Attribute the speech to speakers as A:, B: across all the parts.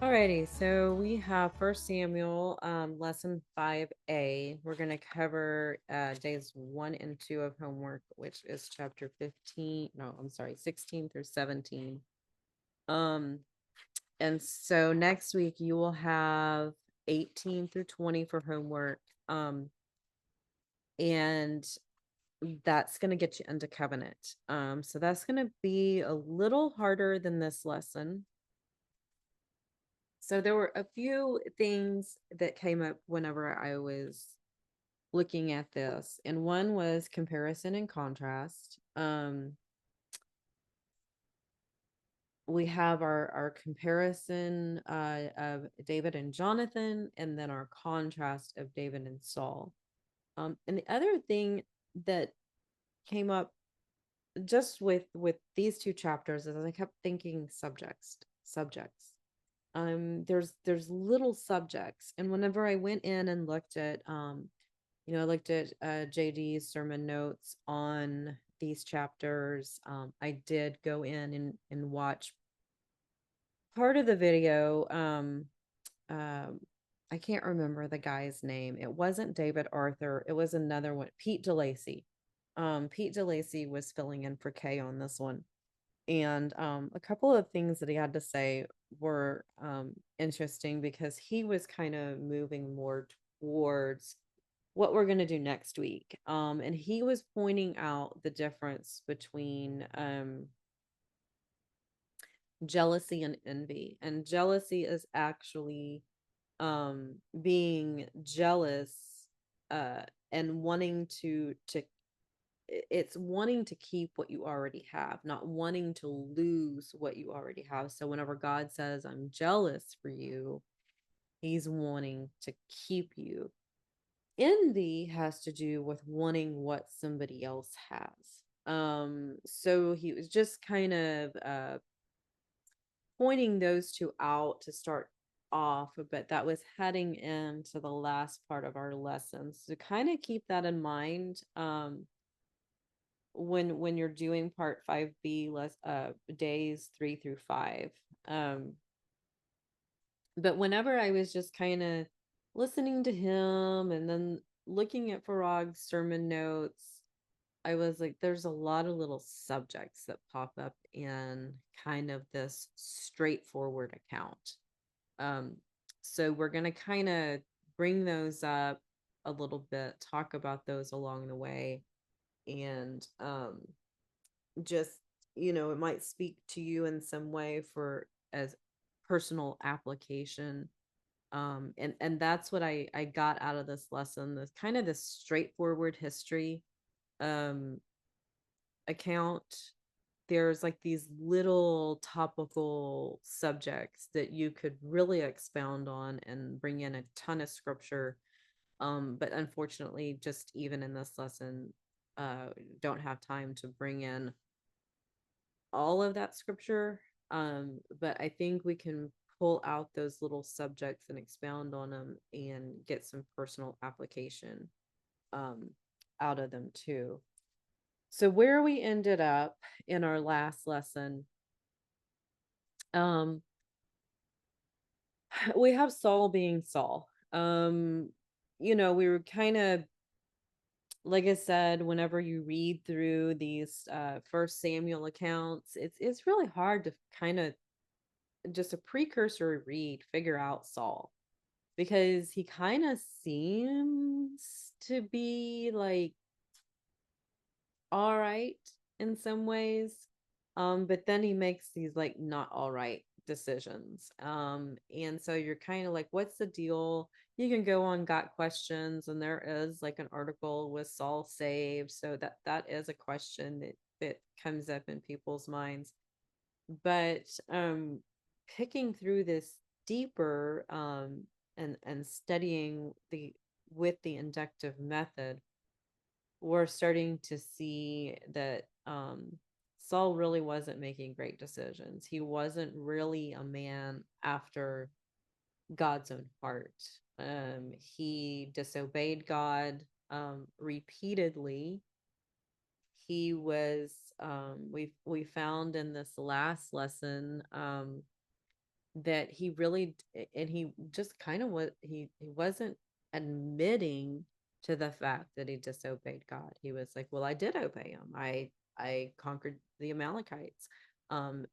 A: Alrighty, so we have First Samuel, lesson 5a. We're going to cover days 1 and 2 of homework, which is chapter 15. No, I'm sorry, 16 through 17. Um, and so next week you will have 18 through 20 for homework. And that's going to get you into covenant. So that's going to be a little harder than this lesson. So there were a few things that came up whenever I was looking at this, and one was comparison and contrast. We have our comparison of David and Jonathan, and then our contrast of David and Saul. And the other thing that came up just with these two chapters is I kept thinking subjects. There's little subjects, and whenever I went in and looked at I looked at JD's sermon notes on these chapters. I did go in and watch part of the video. Um I can't remember the guy's name. It wasn't David Arthur, it was another one, Pete DeLacy. Pete DeLacy was filling in for Kay on this one, and a couple of things that he had to say were interesting because he was kind of moving more towards what we're going to do next week. And he was pointing out the difference between jealousy and envy. And jealousy is actually being jealous uh and wanting to it's wanting to keep what you already have, not wanting to lose what you already have. So whenever God says, I'm jealous for you, he's wanting to keep you. Envy has to do with wanting what somebody else has. So he was just kind of pointing those two out to start off, but that was heading into the last part of our lessons. So kind of keep that in mind. When you're doing part 5b, less days 3 through 5. um but whenever I was just kind of listening to him and then looking at Farag's sermon notes, I was like, there's a lot of little subjects that pop up in kind of this straightforward account. um so we're going to kind of bring those up a little bit, talk about those along the way, and just it might speak to you in some way for as personal application. And that's what I got out of this lesson, this kind of this straightforward history um account. There's like these little topical subjects that you could really expound on and bring in a ton of scripture. But unfortunately, just even in this lesson, don't have time to bring in all of that scripture. But I think we can pull out those little subjects and expound on them and get some personal application um, out of them too. So where we ended up in our last lesson, um, we have Saul being Saul. We were kind of, like I said, whenever you read through these First Samuel accounts, it's really hard to kind of just a precursor read figure out Saul, because he kind of seems to be like all right in some ways, but then he makes these like not all right decisions, and so you're kind of like, what's the deal? You can go on Got Questions, and there is like an article, with Saul saved? So that is a question that comes up in people's minds. But picking through this deeper, and studying the with the inductive method, we're starting to see that Saul really wasn't making great decisions. He wasn't really a man after God's own heart. He disobeyed God repeatedly. He was we found in this last lesson, that he really and he just kind of was he wasn't admitting to the fact that he disobeyed God. He was like, well, I did obey him. I conquered the Amalekites. um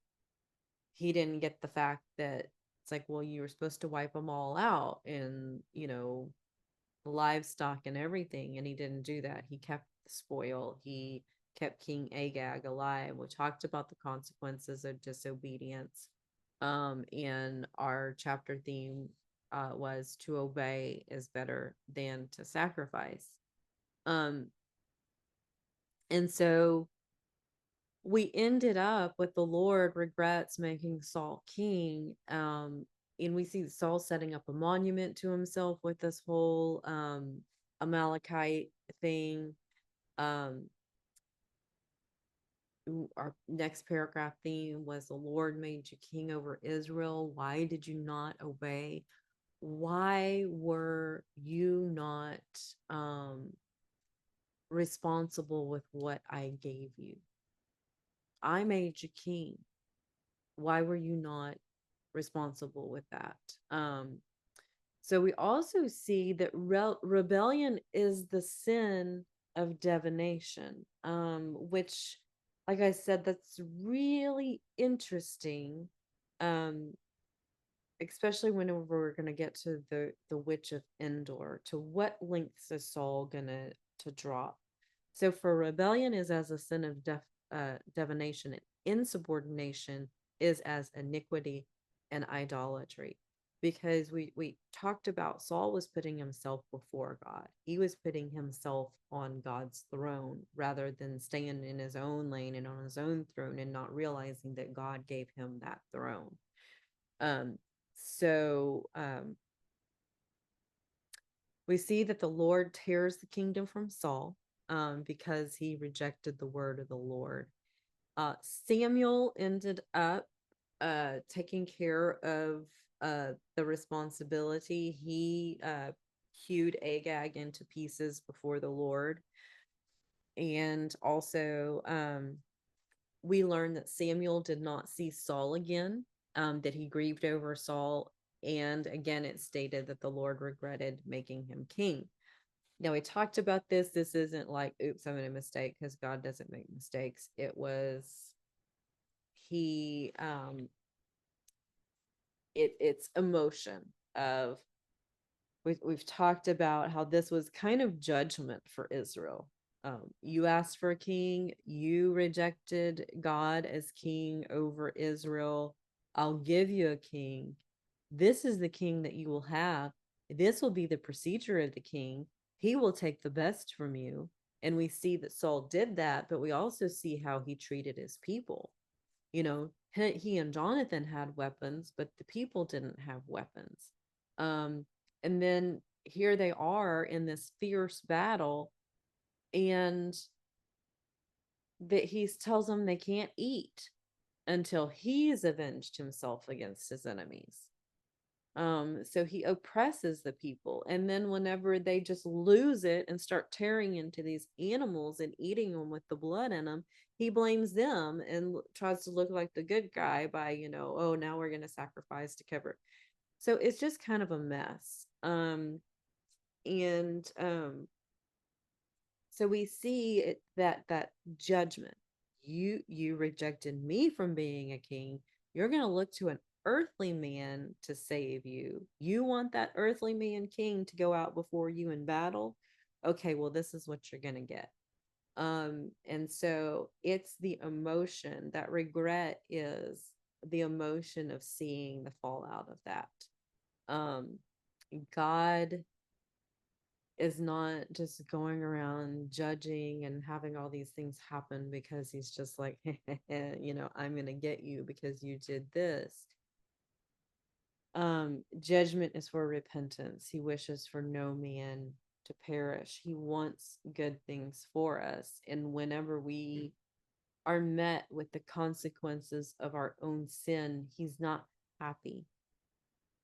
A: he didn't get the fact that it's like, well, you were supposed to wipe them all out, and livestock and everything, and he didn't do that. He kept the spoil. He kept King Agag alive. We talked about the consequences of disobedience. And our chapter theme was to obey is better than to sacrifice. Um, and so we ended up with the Lord regrets making Saul king. And we see Saul setting up a monument to himself with this whole Amalekite thing. Um, our next paragraph theme was the Lord made you king over Israel. Why did you not obey? Why were you not responsible with what I gave you? I made you king. Why were you not responsible with that? So we also see that rebellion is the sin of divination, which, like I said, that's really interesting, um, especially whenever we're going to get to the witch of Endor. To what lengths is Saul gonna to drop? So for rebellion is as a sin of divination, and insubordination is as iniquity and idolatry. Because we talked about Saul was putting himself before God. He was putting himself on God's throne rather than staying in his own lane and on his own throne and not realizing that God gave him that throne. Um, so we see that the Lord tears the kingdom from Saul because he rejected the word of the Lord. Samuel ended up taking care of the responsibility. He hewed Agag into pieces before the Lord. And also, we learn that Samuel did not see Saul again, that he grieved over Saul. And again, it stated that the Lord regretted making him king. Now, we talked about this. This isn't like, oops, I made a mistake, because God doesn't make mistakes. It was, he, it's emotion of, we've talked about how this was kind of judgment for Israel. You asked for a king, you rejected God as king over Israel. I'll give you a king. This is the king that you will have. This will be the procedure of the king. He will take the best from you. And we see that Saul did that, but we also see how he treated his people. He and Jonathan had weapons, but the people didn't have weapons. Um, and then here they are in this fierce battle, and that he tells them they can't eat until he's avenged himself against his enemies. So he oppresses the people, and then whenever they just lose it and start tearing into these animals and eating them with the blood in them, he blames them and tries to look like the good guy by, oh, now we're going to sacrifice to cover. So it's just kind of a mess. And So we see that judgment. You rejected me from being a king. You're going to look to an earthly man to save you. You want that earthly man king to go out before you in battle? Okay, well, this is what you're going to get. And so it's the emotion. That regret is the emotion of seeing the fallout of that. um God is not just going around judging and having all these things happen because he's just like, I'm going to get you because you did this. Judgment is for repentance. He wishes for no man to perish. He wants good things for us. And whenever we are met with the consequences of our own sin, he's not happy.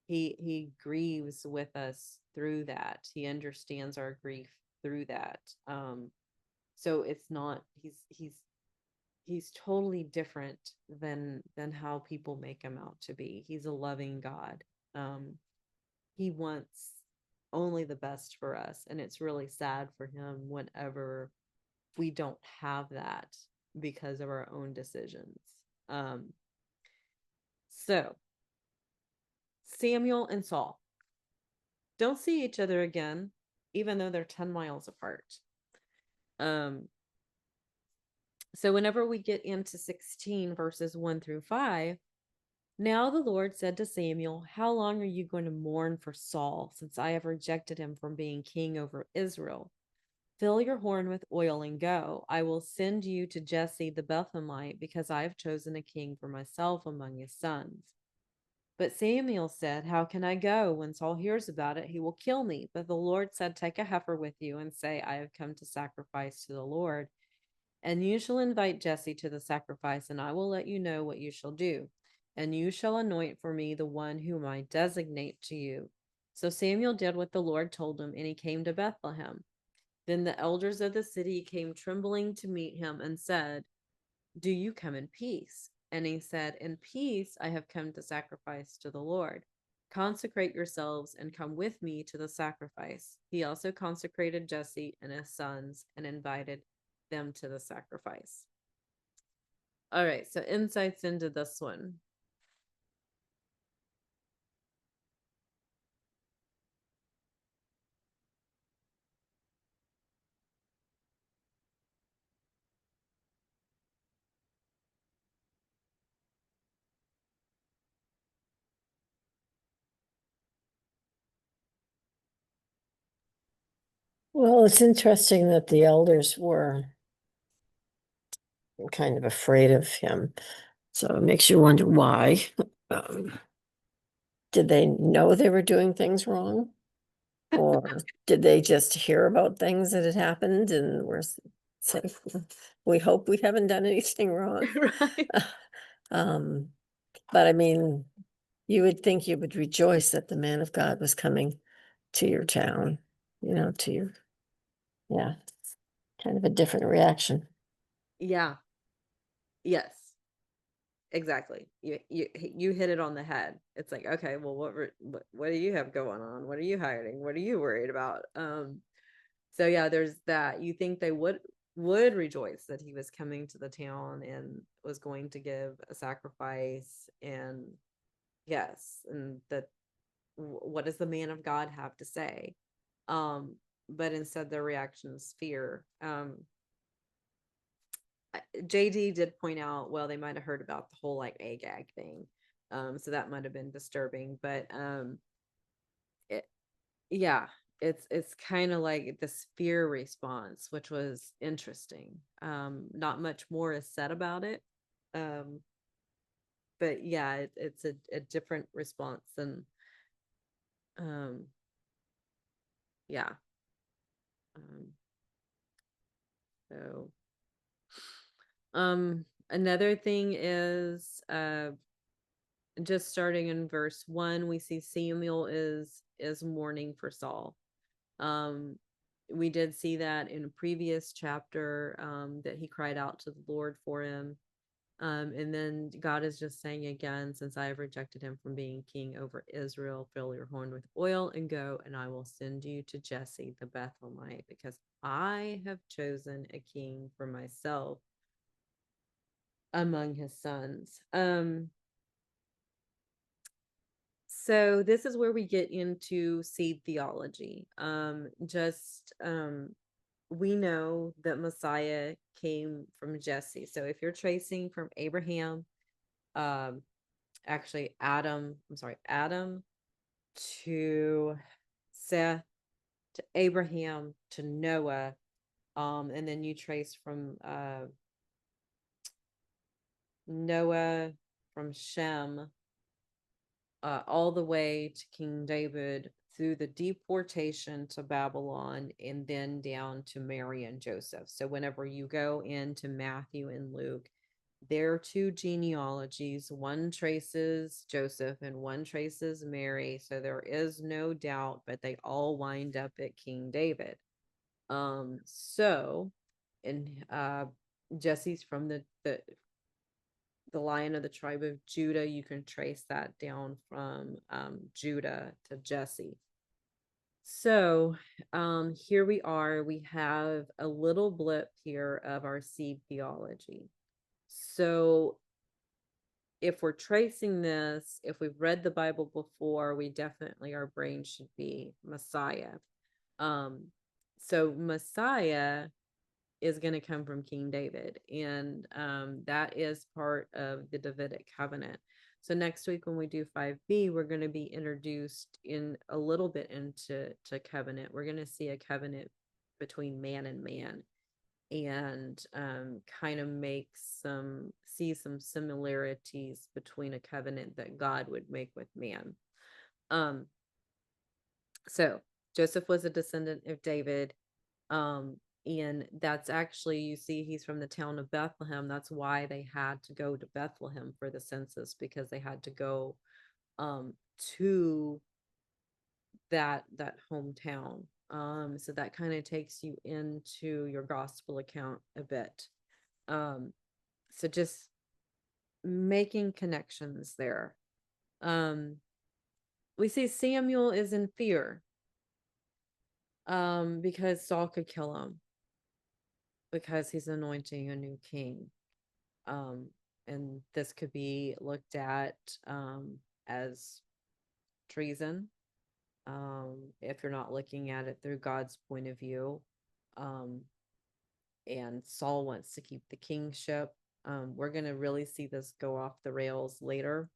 A: He grieves with us through that. He understands our grief through that. So it's not, he's totally different than how people make him out to be. He's a loving God. He wants only the best for us, and it's really sad for him whenever we don't have that because of our own decisions. Um, so Samuel and Saul don't see each other again, even though they're 10 miles apart. Um, so whenever we get into 16 verses 1 through 5, now the Lord said to Samuel, how long are you going to mourn for Saul, since I have rejected him from being king over Israel? Fill your horn with oil and go. I will send you to Jesse the Bethlehemite, because I have chosen a king for myself among his sons. But Samuel said, how can I go? When Saul hears about it, he will kill me. But the Lord said, take a heifer with you and say, I have come to sacrifice to the Lord. And you shall invite Jesse to the sacrifice, and I will let you know what you shall do. And you shall anoint for me the one whom I designate to you. So Samuel did what the Lord told him, and he came to Bethlehem. Then the elders of the city came trembling to meet him and said, do you come in peace? And he said, in peace I have come to sacrifice to the Lord. Consecrate yourselves and come with me to the sacrifice. He also consecrated Jesse and his sons and invited them to the sacrifice. All right, so insights into this one.
B: Well, it's interesting that the elders were kind of afraid of him. So it makes you wonder why. Did they know they were doing things wrong? Or did they just hear about things that had happened and were saying, we hope we haven't done anything wrong?
A: Right.
B: Um, but I mean, you would think you would rejoice that the man of God was coming to your town, to your, yeah, kind of a different reaction.
A: Yeah. Yes. Exactly. You hit it on the head. It's like, okay, well, what do you have going on? What are you hiding? What are you worried about? So yeah, there's that. You think they would rejoice that he was coming to the town and was going to give a sacrifice, and yes, and that what does the man of God have to say? But instead their reaction is fear. JD did point out, well, they might have heard about the whole like Agag thing. So that might have been disturbing, but it, yeah, it's kind of like this fear response, which was interesting. Not much more is said about it. Um, but yeah, it's a different response than um yeah. Um, so another thing is just starting in verse 1, we see Samuel is mourning for Saul. Um, we did see that in a previous chapter, that he cried out to the Lord for him. And then God is just saying again, since I have rejected him from being king over Israel, fill your horn with oil and go, and I will send you to Jesse the Bethlehemite, because I have chosen a king for myself among his sons. So this is where we get into seed theology. We know that Messiah came from Jesse. So if you're tracing from Abraham, um, actually Adam to Seth to Abraham to Noah, and then you trace from Noah, from Shem, all the way to King David, through the deportation to Babylon, and then down to Mary and Joseph. So whenever you go into Matthew and Luke, there are two genealogies. One traces Joseph and one traces Mary. So there is no doubt, but they all wind up at King David. So in Jesse's from the Lion of the tribe of Judah. You can trace that down from Judah to Jesse. So here we are. We have a little blip here of our seed theology. So if we're tracing this, if we've read the Bible before, we definitely, our brain should be Messiah. So Messiah is going to come from King David, and that is part of the Davidic covenant. So next week when we do 5b, we're going to be introduced in a little bit into covenant. We're going to see a covenant between man and man, and kind of see some similarities between a covenant that God would make with man. So Joseph was a descendant of David. And that's actually, you see, he's from the town of Bethlehem. That's why they had to go to Bethlehem for the census, because they had to go to that hometown. So that kind of takes you into your gospel account a bit. So just making connections there. We see Samuel is in fear because Saul could kill him, because he's anointing a new king. And this could be looked at as treason, if you're not looking at it through God's point of view. And Saul wants to keep the kingship. We're going to really see this go off the rails later.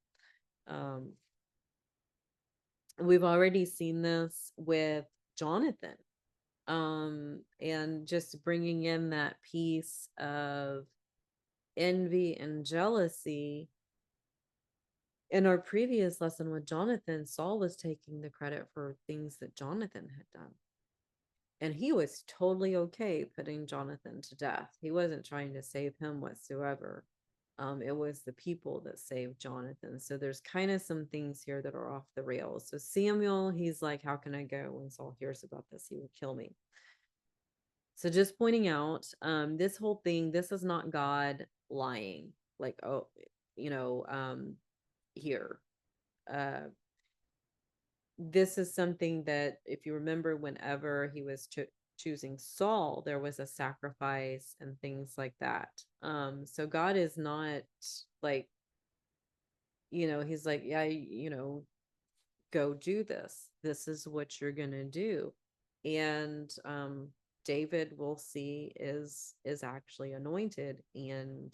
A: We've already seen this with Jonathan, and just bringing in that piece of envy and jealousy. In our previous lesson with Jonathan, Saul was taking the credit for things that Jonathan had done. And he was totally okay putting Jonathan to death. He wasn't trying to save him whatsoever. It was the people that saved Jonathan. So there's kind of some things here that are off the rails. So Samuel, he's like, how can I go? When Saul hears about this, he will kill me. So just pointing out, this whole thing, this is not God lying. Like, oh, here. This is something that, if you remember, whenever he was choosing Saul, there was a sacrifice and things like that. So God is not like, he's like, yeah, go do this. This is what you're gonna do. And David, we'll see, is actually anointed. And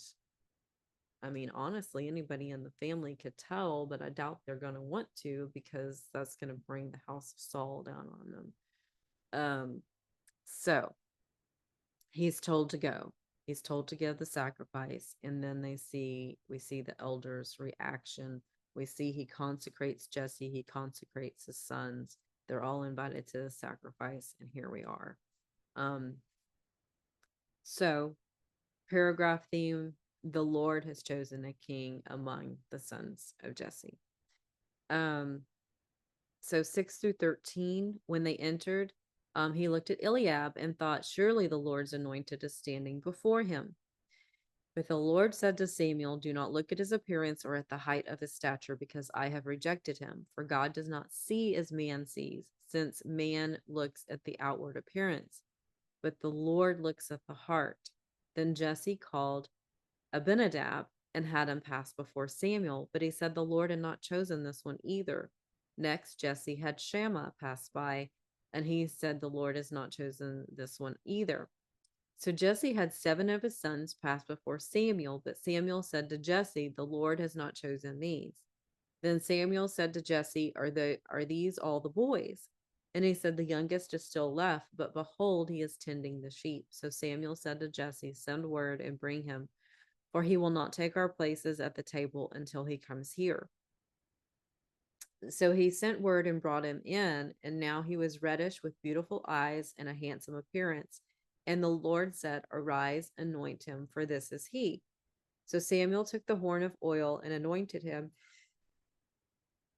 A: I mean, honestly, anybody in the family could tell, but I doubt they're going to want to, because that's going to bring the house of Saul down on them. So he's told to go. He's told to give the sacrifice, and then we see the elders' reaction. We see he consecrates Jesse, he consecrates his sons. They're all invited to the sacrifice, and here we are. So paragraph theme: the Lord has chosen a king among the sons of Jesse. So 6 through 13, when they entered, he looked at Eliab and thought, surely the Lord's anointed is standing before him. But the Lord said to Samuel, do not look at his appearance or at the height of his stature, because I have rejected him. For God does not see as man sees, since man looks at the outward appearance, but the Lord looks at the heart. Then Jesse called Abinadab and had him pass before Samuel, but he said the Lord had not chosen this one either. Next, Jesse had Shammah pass by, and he said the Lord has not chosen this one either. So Jesse had 7 of his sons pass before Samuel, but Samuel said to Jesse, the Lord has not chosen these. Then Samuel said to Jesse, are these all the boys? And he said, the youngest is still left, but behold, he is tending the sheep. So Samuel said to Jesse, send word and bring him, for he will not take our places at the table until he comes here. So he sent word and brought him in, and now he was reddish with beautiful eyes and a handsome appearance. And the Lord said, arise, anoint him, for this is he. So Samuel took the horn of oil and anointed him,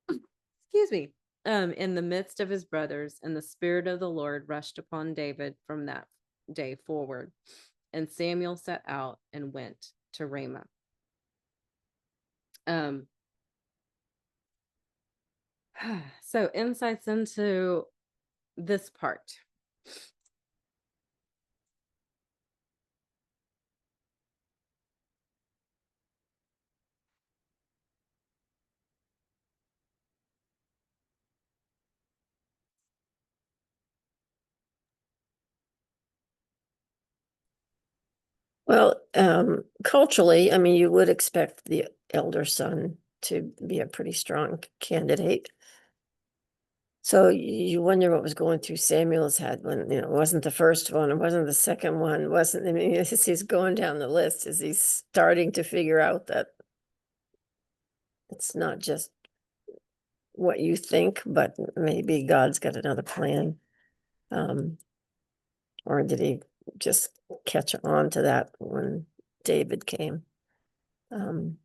A: excuse me, in the midst of his brothers, and the Spirit of the Lord rushed upon David from that day forward. And Samuel set out and went to Ramah. Um, so insights into this part.
B: Well, culturally, I mean, you would expect the elder son to be a pretty strong candidate. So you wonder what was going through Samuel's head when, it wasn't the first one, it wasn't the second one, wasn't, I mean, as he's going down the list, as he's starting to figure out that it's not just what you think, but maybe God's got another plan. Um, or did he just catch on to that when David came? Um,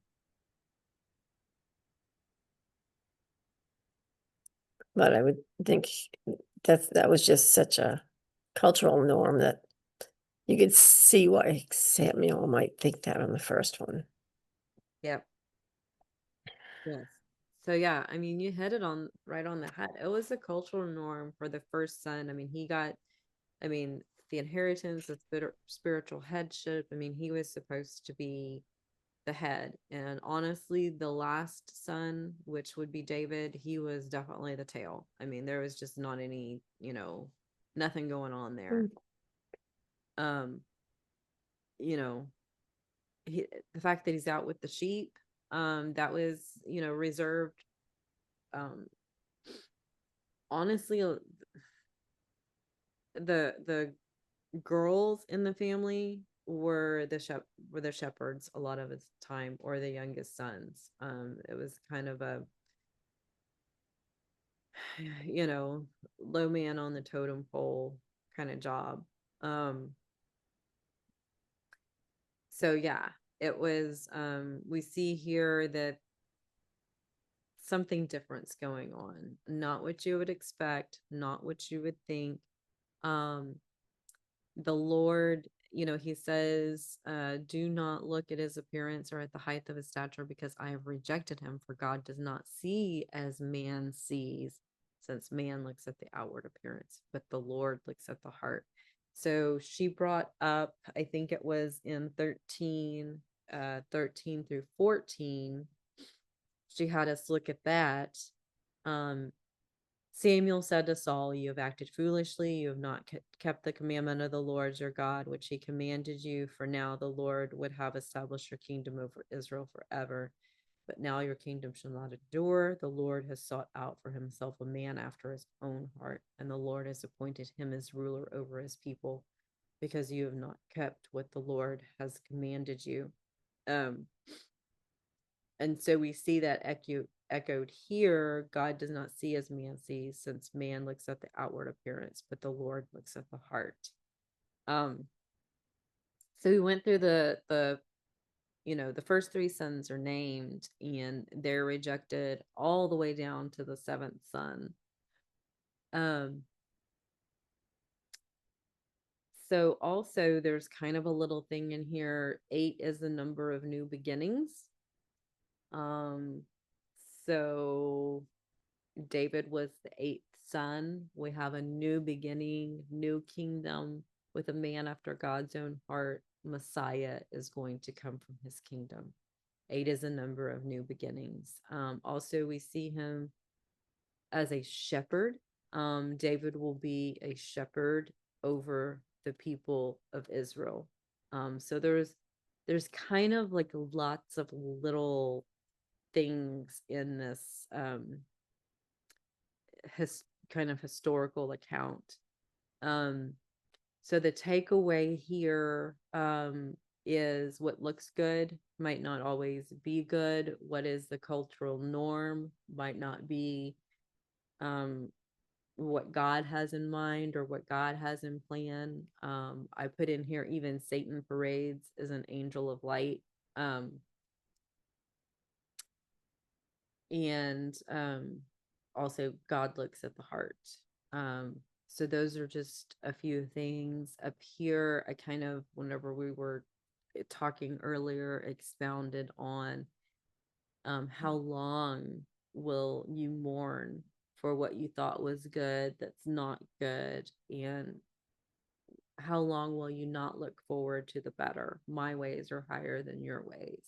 B: but I would think that was just such a cultural norm that you could see why Samuel might think that on the first one.
A: Yep. Yes. So yeah, I mean, you hit it on right on the head. It was a cultural norm for the first son. I mean, he got, I mean, the inheritance, the spiritual headship. I mean, he was supposed to be the head. And honestly, the last son, which would be David, he was definitely the tail. I mean, there was just not any, nothing going on there. Um, you know, the fact that he's out with the sheep, that was, reserved. Um, honestly, the girls in the family were the shepherds a lot of the time, or the youngest sons. It was kind of a low man on the totem pole kind of job. Um, so yeah, it was we see here that something different's going on, not what you would expect, not what you would think. Um, the Lord, he says, do not look at his appearance or at the height of his stature, because I have rejected him, for God does not see as man sees, since man looks at the outward appearance, but the Lord looks at the heart. So she brought up, I think it was in 13 through 14, she had us look at that. Um, Samuel said to Saul, "You have acted foolishly. You have not kept the commandment of the Lord your God, which he commanded you. For now the Lord would have established your kingdom over Israel forever. But now your kingdom shall not endure. The Lord has sought out for himself a man after his own heart, and the Lord has appointed him as ruler over his people, because you have not kept what the Lord has commanded you." Um, and so we see that echoed here. God does not see as man sees, since man looks at the outward appearance, but the Lord looks at the heart. So we went through the first three sons are named, and they're rejected all the way down to the seventh son. So also there's kind of a little thing in here. 8 is the number of new beginnings. So David was the 8th son. We have a new beginning, new kingdom with a man after God's own heart. Messiah is going to come from his kingdom. 8 is a number of new beginnings. Also, we see him as a shepherd. David will be a shepherd over the people of Israel. So there's kind of like lots of little things in this kind of historical account. Um, so the takeaway here is what looks good might not always be good. What is the cultural norm might not be what God has in mind or what God has in plan. I put in here, even Satan parades as an angel of light. And also God looks at the heart. So those are just a few things up here. I kind of, whenever we were talking earlier, expounded on how long will you mourn for what you thought was good that's not good, and how long will you not look forward to the better? My ways are higher than your ways.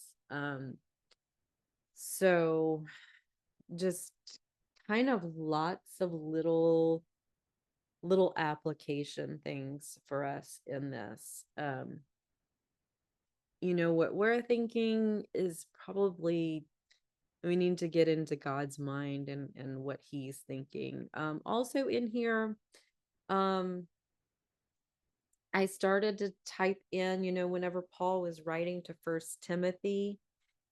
A: So just kind of lots of little application things for us in this. What we're thinking is probably we need to get into God's mind and what he's thinking. Also in here, um, I started to type in, whenever Paul was writing to First Timothy,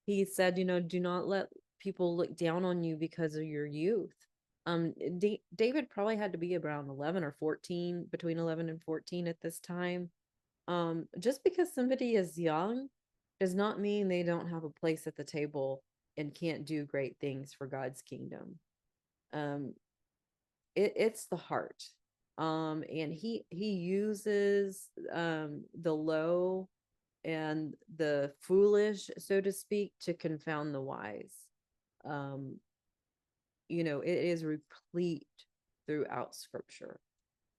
A: he said, do not let people look down on you because of your youth. David probably had to be around 11 or 14, between 11 and 14 at this time. Just because somebody is young does not mean they don't have a place at the table and can't do great things for God's kingdom. Um, it's the heart. And he uses the low and the foolish, so to speak, to confound the wise. Um, it is replete throughout scripture.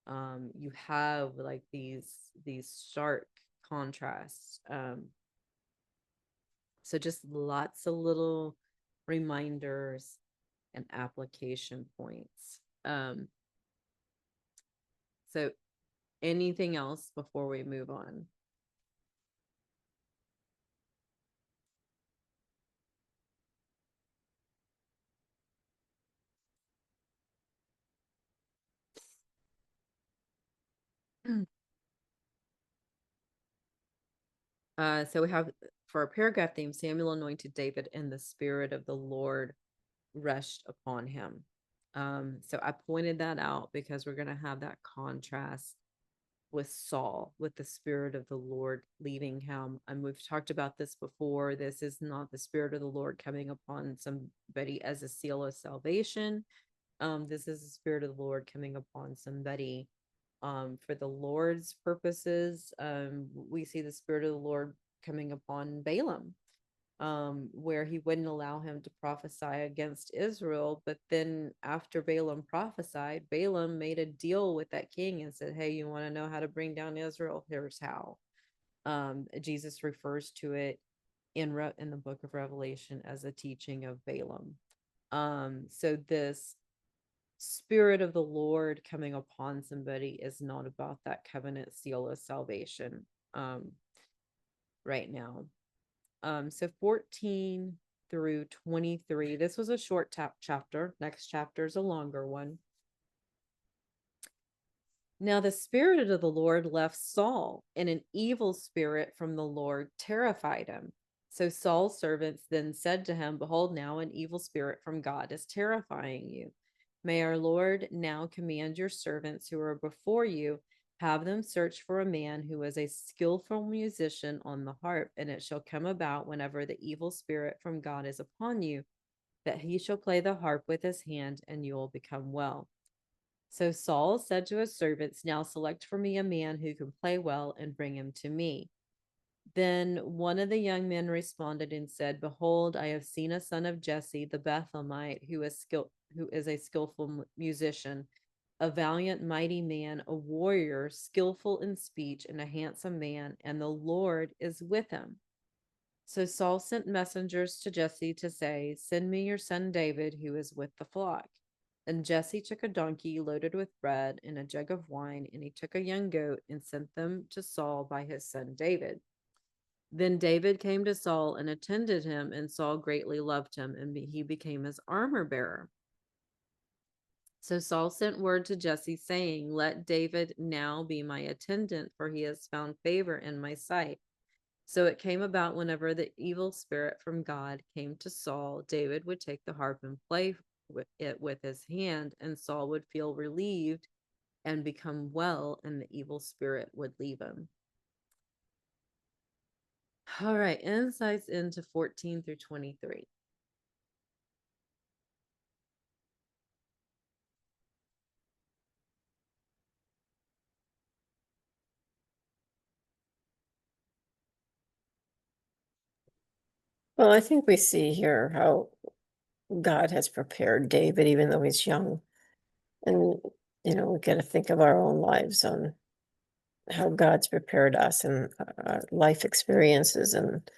A: You have like these stark contrasts. So just lots of little reminders and application points. So anything else before we move on? So we have for our paragraph theme, Samuel anointed David and the Spirit of the Lord rushed upon him. So I pointed that out because we're going to have that contrast with Saul, with the Spirit of the Lord leaving him. And we've talked about this before. This is not the Spirit of the Lord coming upon somebody as a seal of salvation. This is the Spirit of the Lord coming upon somebody for the Lord's purposes. We see the Spirit of the Lord coming upon Balaam, where he wouldn't allow him to prophesy against Israel. But then after Balaam prophesied, Balaam made a deal with that king and said, hey, you want to know how to bring down Israel? Here's how. Jesus refers to it in the book of Revelation as a teaching of Balaam. So this Spirit of the Lord coming upon somebody is not about that covenant seal of salvation right now. So 14 through 23. This was a short chapter. Next chapter is a longer one. Now the Spirit of the Lord left Saul, and an evil spirit from the Lord terrified him. So Saul's servants then said to him, behold, now an evil spirit from God is terrifying you. May our Lord now command your servants who are before you, have them search for a man who is a skillful musician on the harp, and it shall come about whenever the evil spirit from God is upon you, that he shall play the harp with his hand, and you will become well. So Saul said to his servants, now select for me a man who can play well and bring him to me. Then one of the young men responded and said, behold, I have seen a son of Jesse the Bethlehemite who is a skillful musician, a valiant mighty man, a warrior, skillful in speech, and a handsome man, and the Lord is with him. So Saul sent messengers to Jesse to say, send me your son David, who is with the flock. And Jesse took a donkey loaded with bread and a jug of wine, and he took a young goat and sent them to Saul by his son David. Then David came to Saul and attended him, and Saul greatly loved him, and he became his armor bearer. So Saul sent word to Jesse, saying, let David now be my attendant, for he has found favor in my sight. So it came about whenever the evil spirit from God came to Saul, David would take the harp and play it with his hand, and Saul would feel relieved and become well, and the evil spirit would leave him. All right, insights into 14 through 23.
B: Well, I think we see here how God has prepared David, even though he's young. And, we got to think of our own lives on how God's prepared us and our life experiences and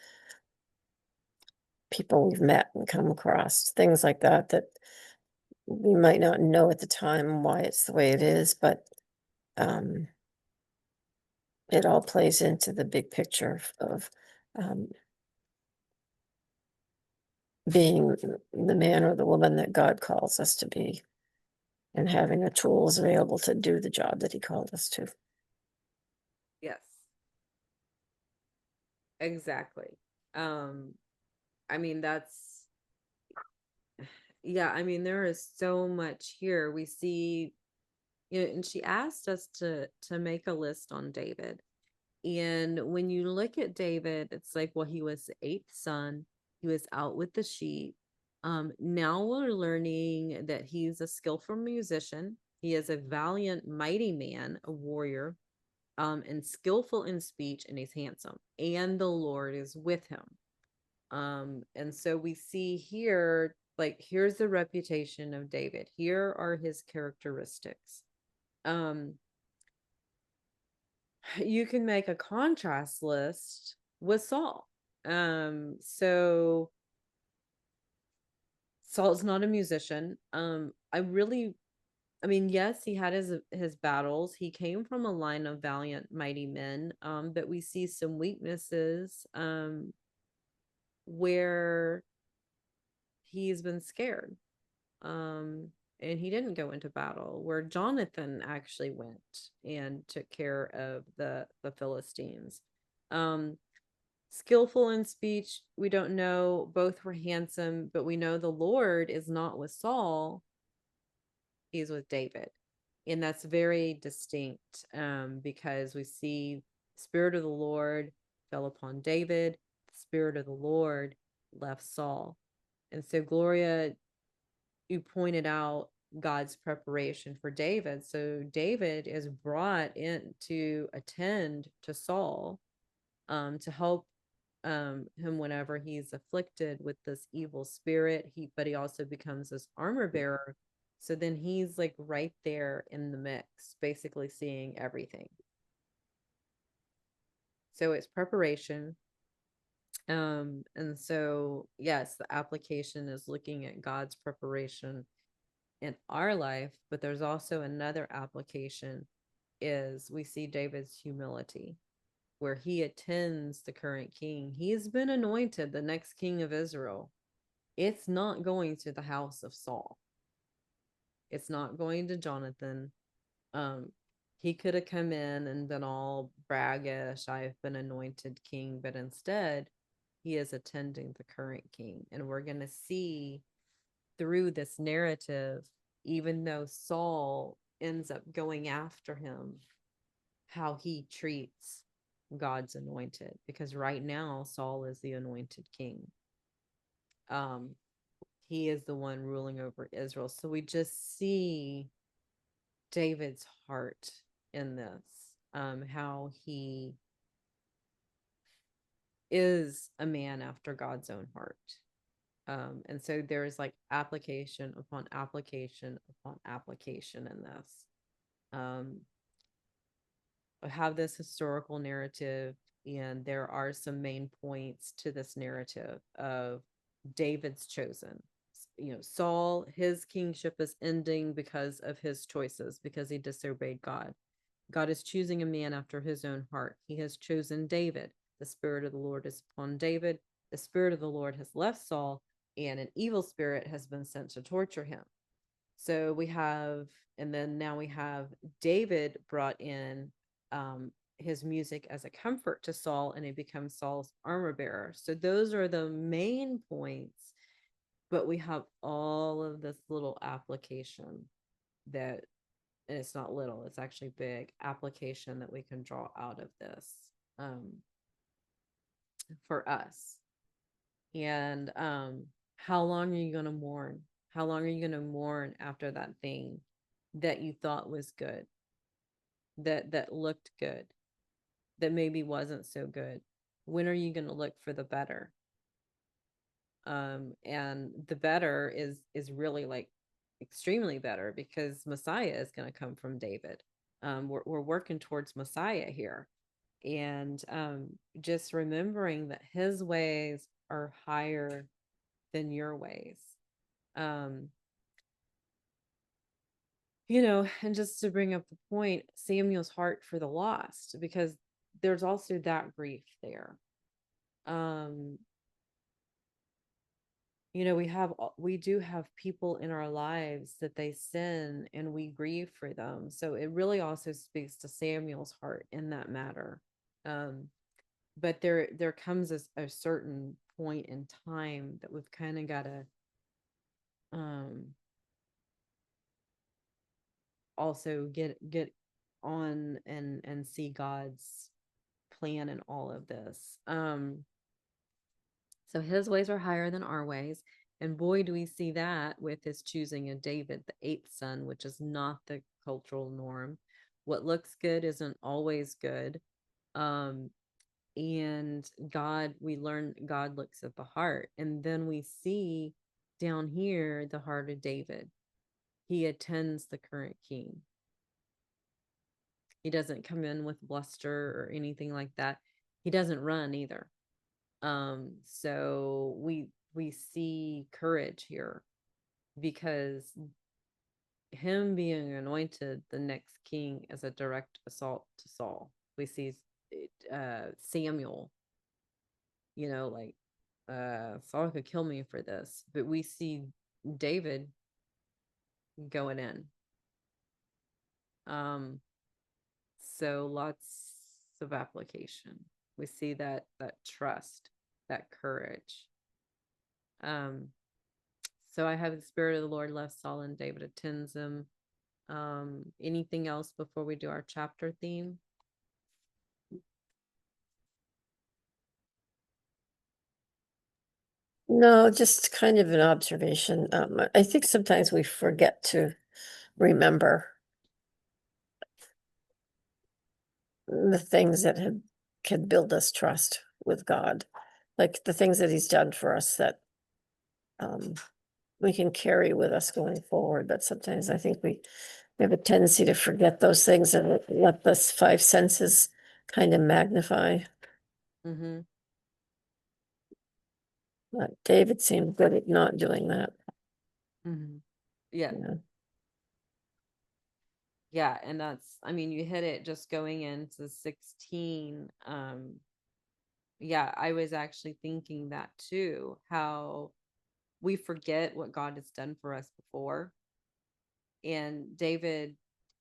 B: people we've met and come across, things like that, that we might not know at the time why it's the way it is, but um, it all plays into the big picture of um, being the man or the woman that God calls us to be and having the tools available to do the job that he called us to.
A: Yes, exactly. Um, I mean, that's, yeah, I mean, there is so much here. We see, and she asked us to make a list on David. And when you look at David, it's like, well, he was the eighth son. He was out with the sheep. Now we're learning that he's a skillful musician. He is a valiant, mighty man, a warrior, and skillful in speech, and he's handsome. And the Lord is with him. And so we see here, like, here's the reputation of David. Here are his characteristics. Um, you can make a contrast list with Saul. So Saul's not a musician. I mean, yes, he had his battles. He came from a line of valiant, mighty men. But we see some weaknesses where he's been scared. Um, and he didn't go into battle, where Jonathan actually went and took care of the Philistines. Um, Skillful in speech, we don't know. Both were handsome, but we know the Lord is not with Saul, he's with David. And that's very distinct, because we see the Spirit of the Lord fell upon David, the Spirit of the Lord left Saul. And so, Gloria, you pointed out God's preparation for David. So David is brought in to attend to Saul, to help him whenever he's afflicted with this evil spirit. But he also becomes this armor bearer. So then he's like right there in the mix, basically seeing everything. So it's preparation. And so yes, the application is looking at God's preparation in our life, but there's also another application, is we see David's humility, where he attends the current king. He's been anointed the next king of Israel. It's not going to the house of Saul. It's not going to Jonathan. Um, he could have come in and been all braggish, I've been anointed king, but instead he is attending the current king. And we're going to see through this narrative, even though Saul ends up going after him, how he treats God's anointed, because right now Saul is the anointed king. Um, he is the one ruling over Israel. So we just see David's heart in this, how he is a man after God's own heart. And so there's like application upon application upon application in this. Um, I have this historical narrative, and there are some main points to this narrative of David's chosen. Saul, his kingship is ending because of his choices, because he disobeyed God. God is choosing a man after his own heart. He has chosen David. The Spirit of the Lord is upon David. The Spirit of the Lord has left Saul, and an evil spirit has been sent to torture him. So we have, and then now we have David brought in, his music as a comfort to Saul, and he becomes Saul's armor bearer. So those are the main points, but we have all of this little application that, and it's not little, it's actually big application that we can draw out of this, um, for us. And how long are you going to mourn? How long are you going to mourn after that thing that you thought was good, that looked good, that maybe wasn't so good? When are you going to look for the better? And the better is really like extremely better, because Messiah is going to come from David. We're working towards Messiah here. And just remembering that his ways are higher than your ways. Um, and just to bring up the point, Samuel's heart for the lost, because there's also that grief there. Um, we do have people in our lives that they sin and we grieve for them. So it really also speaks to Samuel's heart in that matter. Um, but there comes a certain point in time that we've kind of got to um also get on and see God's plan in all of this. So his ways are higher than our ways. And boy, do we see that with his choosing of David, the eighth son, which is not the cultural norm. What looks good isn't always good. Um, and we learn God looks at the heart. And then we see down here the heart of David. He attends the current king. He doesn't come in with bluster or anything like that. He doesn't run either. So we see courage here, because him being anointed the next king is a direct assault to Saul. We see Samuel, like Saul could kill me for this, but we see David going in. So lots of application. We see that trust, that courage. So I have the Spirit of the Lord left Saul, and David attends him. Anything else before we do our chapter theme?
B: No, just kind of an observation. I think sometimes we forget to remember the things that can build us trust with God, like the things that he's done for us that we can carry with us going forward. But sometimes I think we have a tendency to forget those things and let the five senses kind of magnify.
A: Mm-hmm.
B: But David seemed good at not doing that.
A: Mm-hmm. Yeah.
B: Yeah.
A: Yeah. And you hit it just going into 16. Yeah, I was actually thinking that too, how we forget what God has done for us before. And David,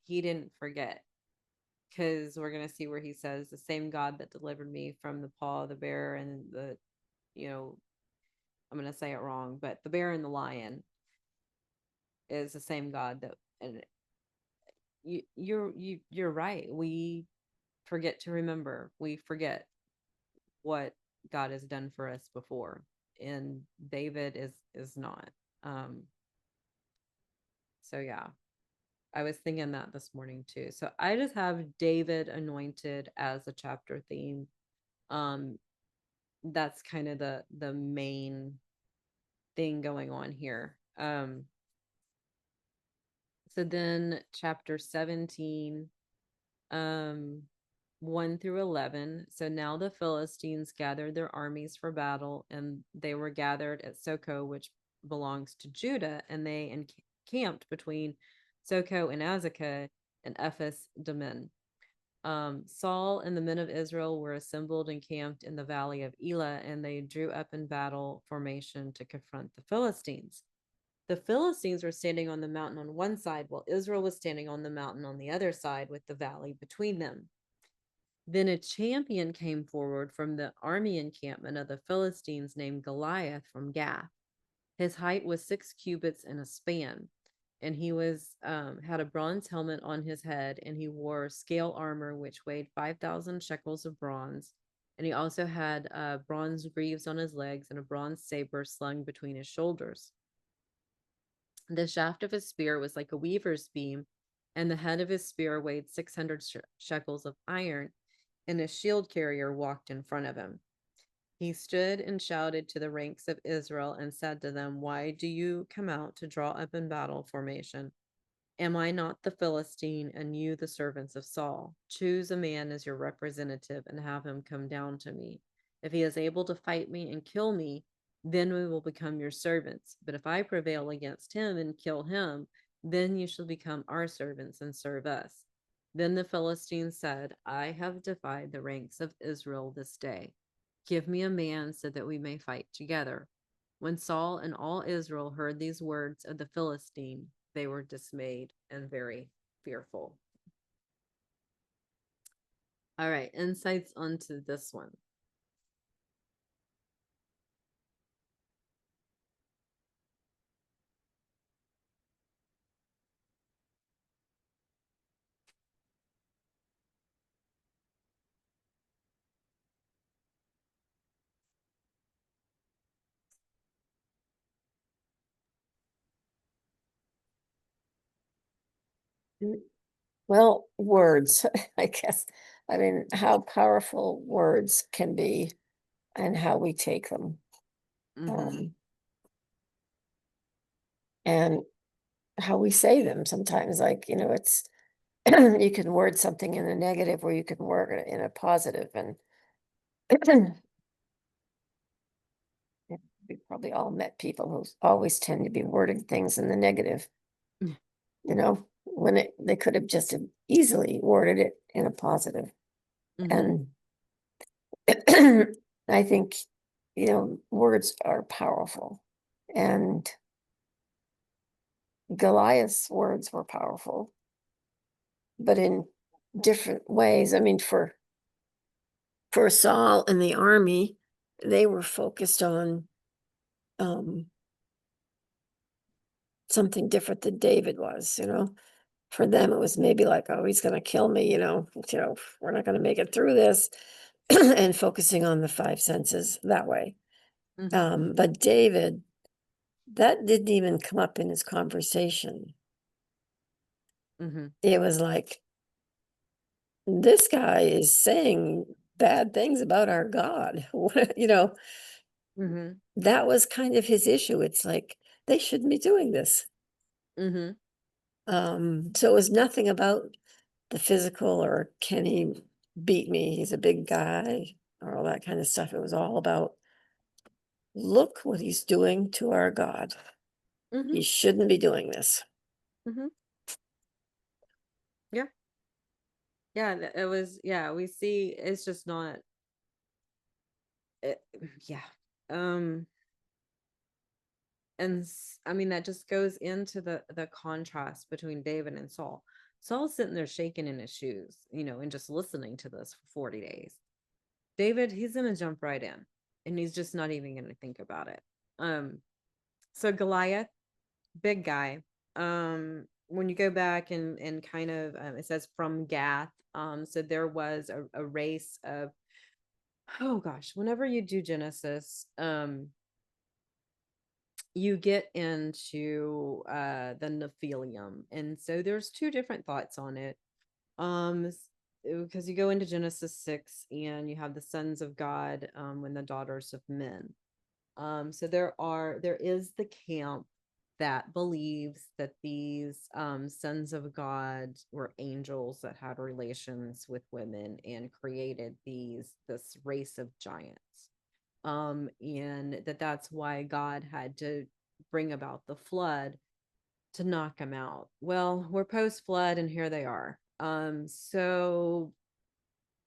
A: he didn't forget, because we're going to see where he says, the same God that delivered me from the paw of the bear and you know, I'm going to say it wrong, but the bear and the lion is the same God that, and you're right. We forget to remember. We forget what God has done for us before. And David is not. Um, so yeah. I was thinking that this morning too. So I just have David anointed as a chapter theme. Um, that's kind of the main thing going on here. So then chapter 17, um, 1 through 11. So now the Philistines gathered their armies for battle, and they were gathered at Soko, which belongs to Judah, and they encamped between Soko and Azekah and Ephes Dammim. Saul and the men of Israel were assembled and camped in the valley of Elah, and they drew up in battle formation to confront the Philistines. The Philistines were standing on the mountain on one side, while Israel was standing on the mountain on the other side, with the valley between them. Then a champion came forward from the army encampment of the Philistines named Goliath from Gath. His height was 6 cubits and a span, and he had a bronze helmet on his head, and he wore scale armor which weighed 5,000 shekels of bronze. And he also had bronze greaves on his legs and a bronze saber slung between his shoulders. The shaft of his spear was like a weaver's beam, and the head of his spear weighed 600 shekels of iron, and a shield carrier walked in front of him. He stood and shouted to the ranks of Israel and said to them, why do you come out to draw up in battle formation? Am I not the Philistine, and you the servants of Saul? Choose a man as your representative and have him come down to me. If he is able to fight me and kill me, then we will become your servants. But if I prevail against him and kill him, then you shall become our servants and serve us. Then the Philistine said, I have defied the ranks of Israel this day. Give me a man so that we may fight together. When Saul and all Israel heard these words of the Philistine, they were dismayed and very fearful. All right, insights onto this one.
B: Well, words, I guess. I mean, how powerful words can be and how we take them.
A: Mm-hmm.
B: And how we say them sometimes, like, it's you can word something in a negative or you can word it in a positive, and yeah, we probably all met people who always tend to be wording things in the negative, when they could have just easily worded it in a positive.
A: Mm-hmm.
B: And I think, words are powerful. And Goliath's words were powerful, but in different ways. I mean, for Saul and the army, they were focused on um, something different than David was. For them, it was maybe like, oh, he's going to kill me, we're not going to make it through this, and focusing on the five senses that way.
A: Mm-hmm.
B: But David, that didn't even come up in his conversation.
A: Mm-hmm.
B: It was like, this guy is saying bad things about our God.
A: Mm-hmm.
B: That was kind of his issue. It's like, they shouldn't be doing this.
A: Mm-hmm.
B: So it was nothing about the physical or can he beat me? He's a big guy or all that kind of stuff. It was all about, look what he's doing to our God.
A: Mm-hmm.
B: He shouldn't be doing this.
A: Mm-hmm. Yeah. Yeah. It was, yeah, we see it's just not it, yeah. Um and I mean that just goes into the contrast between David and Saul. Saul's sitting there shaking in his shoes, and just listening to this for 40 days. David, he's gonna jump right in, and he's just not even gonna think about it. Um, so Goliath, big guy. When you go back and kind of it says from Gath. So there was a race of, oh gosh, whenever you do Genesis, you get into the Nephilim, and so there's two different thoughts on it. Because you go into Genesis 6 and you have the sons of God, and the daughters of men. So there is the camp that believes that these sons of God were angels that had relations with women and created this race of giants. And that's why God had to bring about the flood to knock them out. Well, we're post flood and here they are.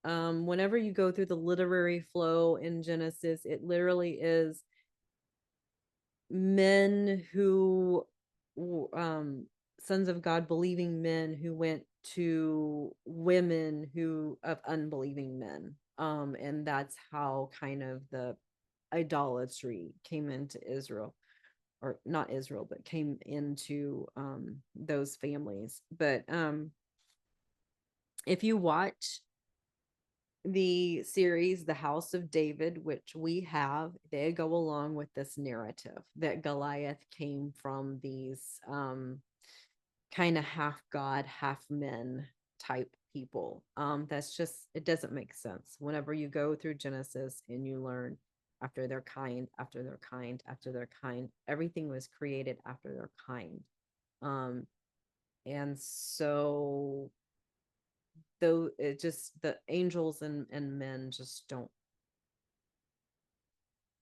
A: Whenever you go through the literary flow in Genesis, it literally is men who, sons of God, believing men who went to women who of unbelieving men. And that's how kind of the idolatry came into Israel, or not Israel, but came into those families. But if you watch the series The House of David, which we have, they go along with this narrative that Goliath came from these kind of half god, half men type people. That's just, it doesn't make sense whenever you go through Genesis and you learn after their kind, after their kind, after their kind. Everything was created after their kind. Um, and so though it just the angels and men just don't,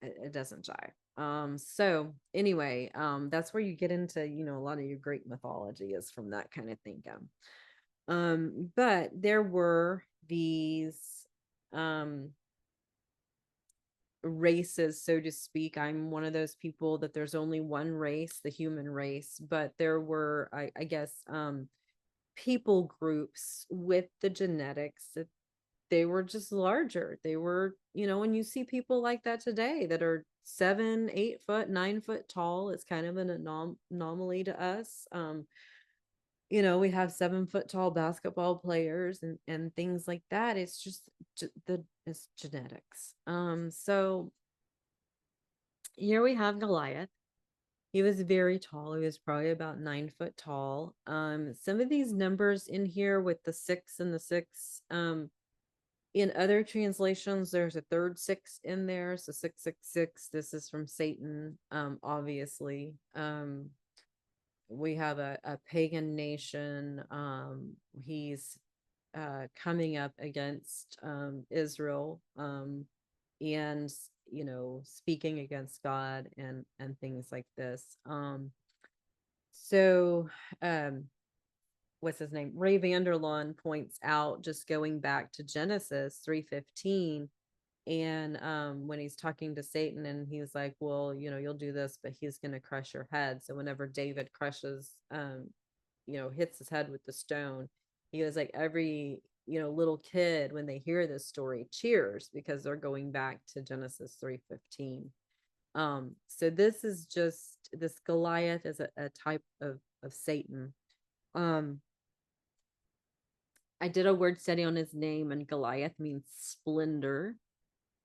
A: it doesn't jive. So anyway, that's where you get into, a lot of your Greek mythology is from that kind of thinking. But there were these um races, so to speak. I'm one of those people that there's only one race, the human race, but there were, I guess, people groups with the genetics that they were just larger. They were, when you see people like that today that are 7, 8 foot, 9 foot tall, it's kind of an anomaly to us. We have 7 foot tall basketball players and things like that. It's just it's genetics. So here we have Goliath. He was very tall. He was probably about 9 foot tall. Some of these numbers in here with the 6 and the 6, in other translations, there's a third 6 in there. So 666. This is from Satan, obviously. We have a pagan nation. He's coming up against Israel, and speaking against God and things like this. So what's his name? Ray Vanderlaan points out, just going back to Genesis 3:15, and when he's talking to Satan, and he was like, well, you'll do this, but he's going to crush your head. So whenever David crushes, hits his head with the stone, he was like, every little kid, when they hear this story, cheers, because they're going back to Genesis 3:15. So this Goliath is a type of Satan. I did a word study on his name, and Goliath means splendor.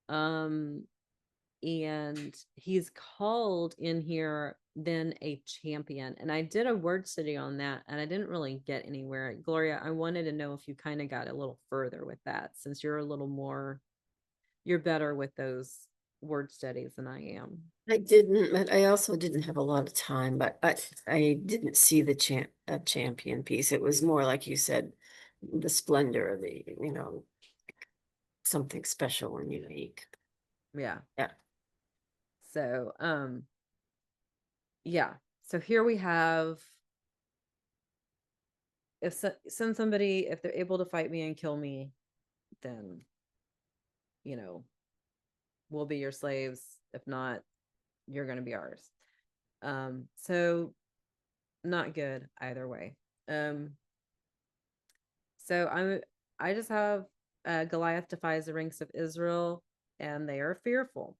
A: Um, and he's called in here then a champion. And I did a word study on that, and I didn't really get anywhere. Gloria, I wanted to know if you kind of got a little further with that, since you're better with those word studies than I am.
B: I didn't, but I also didn't have a lot of time, but I didn't see the champion piece. It was more like you said, the splendor of the, something special and unique.
A: Yeah.
B: Yeah.
A: So, yeah. So here we have, send somebody, if they're able to fight me and kill me, then, we'll be your slaves. If not, you're going to be ours. So not good either way. So I just have Goliath defies the ranks of Israel, and they are fearful.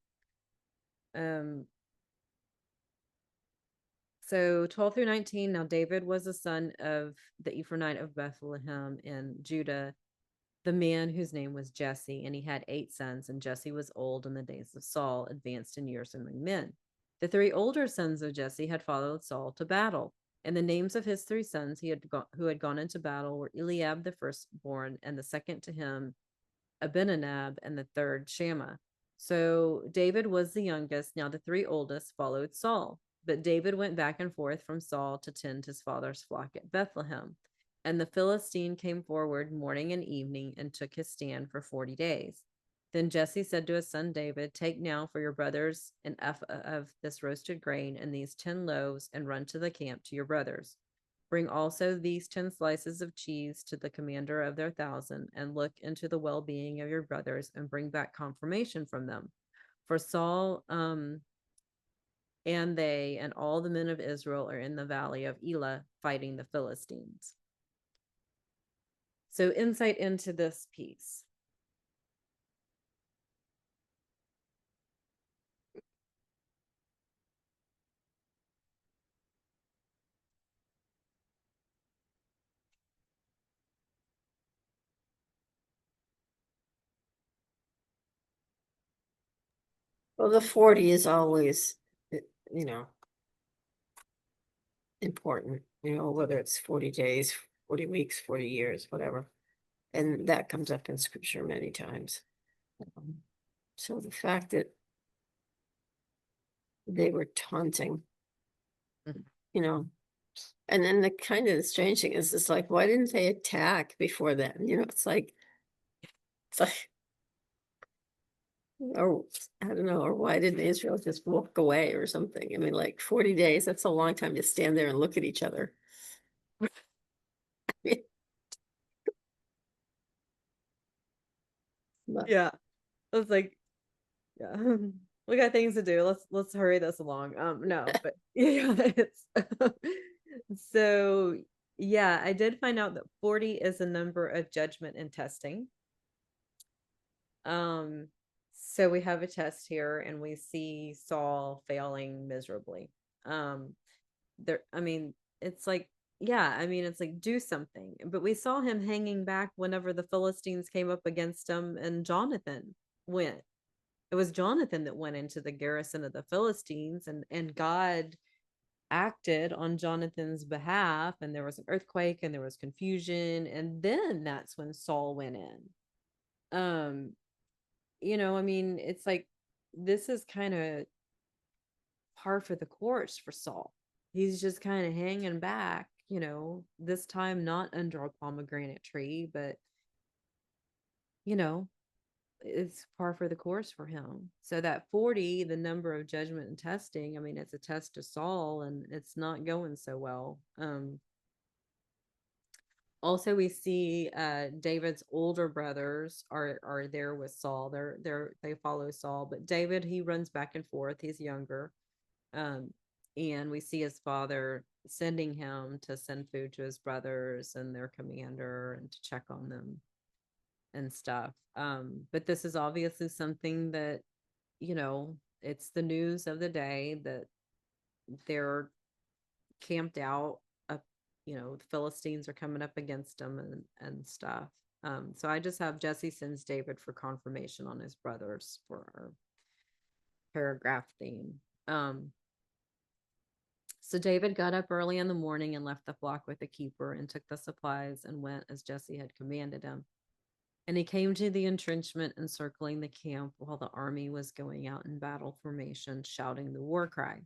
A: So 12 through 19. Now David was the son of the Ephraimite of Bethlehem in Judah, the man whose name was Jesse, and he had 8 sons, and Jesse was old in the days of Saul, advanced in years among men. The 3 older sons of Jesse had followed Saul to battle, and the names of his 3 sons who had gone into battle were Eliab the firstborn, and the second to him Abinadab, and the third Shammah. So David was the youngest. Now the 3 oldest followed Saul, but David went back and forth from Saul to tend his father's flock at Bethlehem. And the Philistine came forward morning and evening and took his stand for 40 days. Then Jesse said to his son David, take now for your brothers an ephah of this roasted grain and these 10 loaves, and run to the camp to your brothers. Bring also these 10 slices of cheese to the commander of their 1,000, and look into the well-being of your brothers, and bring back confirmation from them. For Saul and they and all the men of Israel are in the valley of Elah fighting the Philistines. So insight into this piece.
B: Well, the 40 is always, you know, important, whether it's 40 days, 40 weeks, 40 years, whatever. And that comes up in scripture many times. So the fact that they were taunting,
A: Mhm.
B: you know. And then the kind of the strange thing is, it's like, why didn't they attack before then? You know, it's like, or I don't know, or why didn't Israel just walk away or something? I mean, like 40 days, that's a long time to stand there and look at each other. But
A: Yeah. I was like, yeah, we got things to do. Let's hurry this along. No, but yeah, it's so yeah, I did find out that 40 is a number of judgment and testing. Um, so we have a test here and we see Saul failing miserably. Um, I mean, it's like, yeah, I mean, it's like do something. But we saw him hanging back whenever the Philistines came up against him and Jonathan went. It was Jonathan that went into the garrison of the Philistines and God acted on Jonathan's behalf and there was an earthquake and there was confusion and then that's when Saul went in. Um I mean, it's like this is kind of par for the course for Saul. He's just kind of hanging back, this time not under a pomegranate tree, but you know, it's par for the course for him. So that 40, the number of judgment and testing, I mean, it's a test to Saul and it's not going so well. Also we see David's older brothers are there with Saul. They follow Saul, but David, he runs back and forth. He's younger. Um, and we see his father sending him to send food to his brothers and their commander and to check on them and stuff. But this is obviously something that, it's the news of the day that they're camped out up, the Philistines are coming up against them and stuff. So I just have Jesse sends David for confirmation on his brothers for our paragraph theme. So David got up early in the morning and left the flock with the keeper and took the supplies and went as Jesse had commanded him. And he came to the entrenchment encircling the camp while the army was going out in battle formation, shouting the war cry.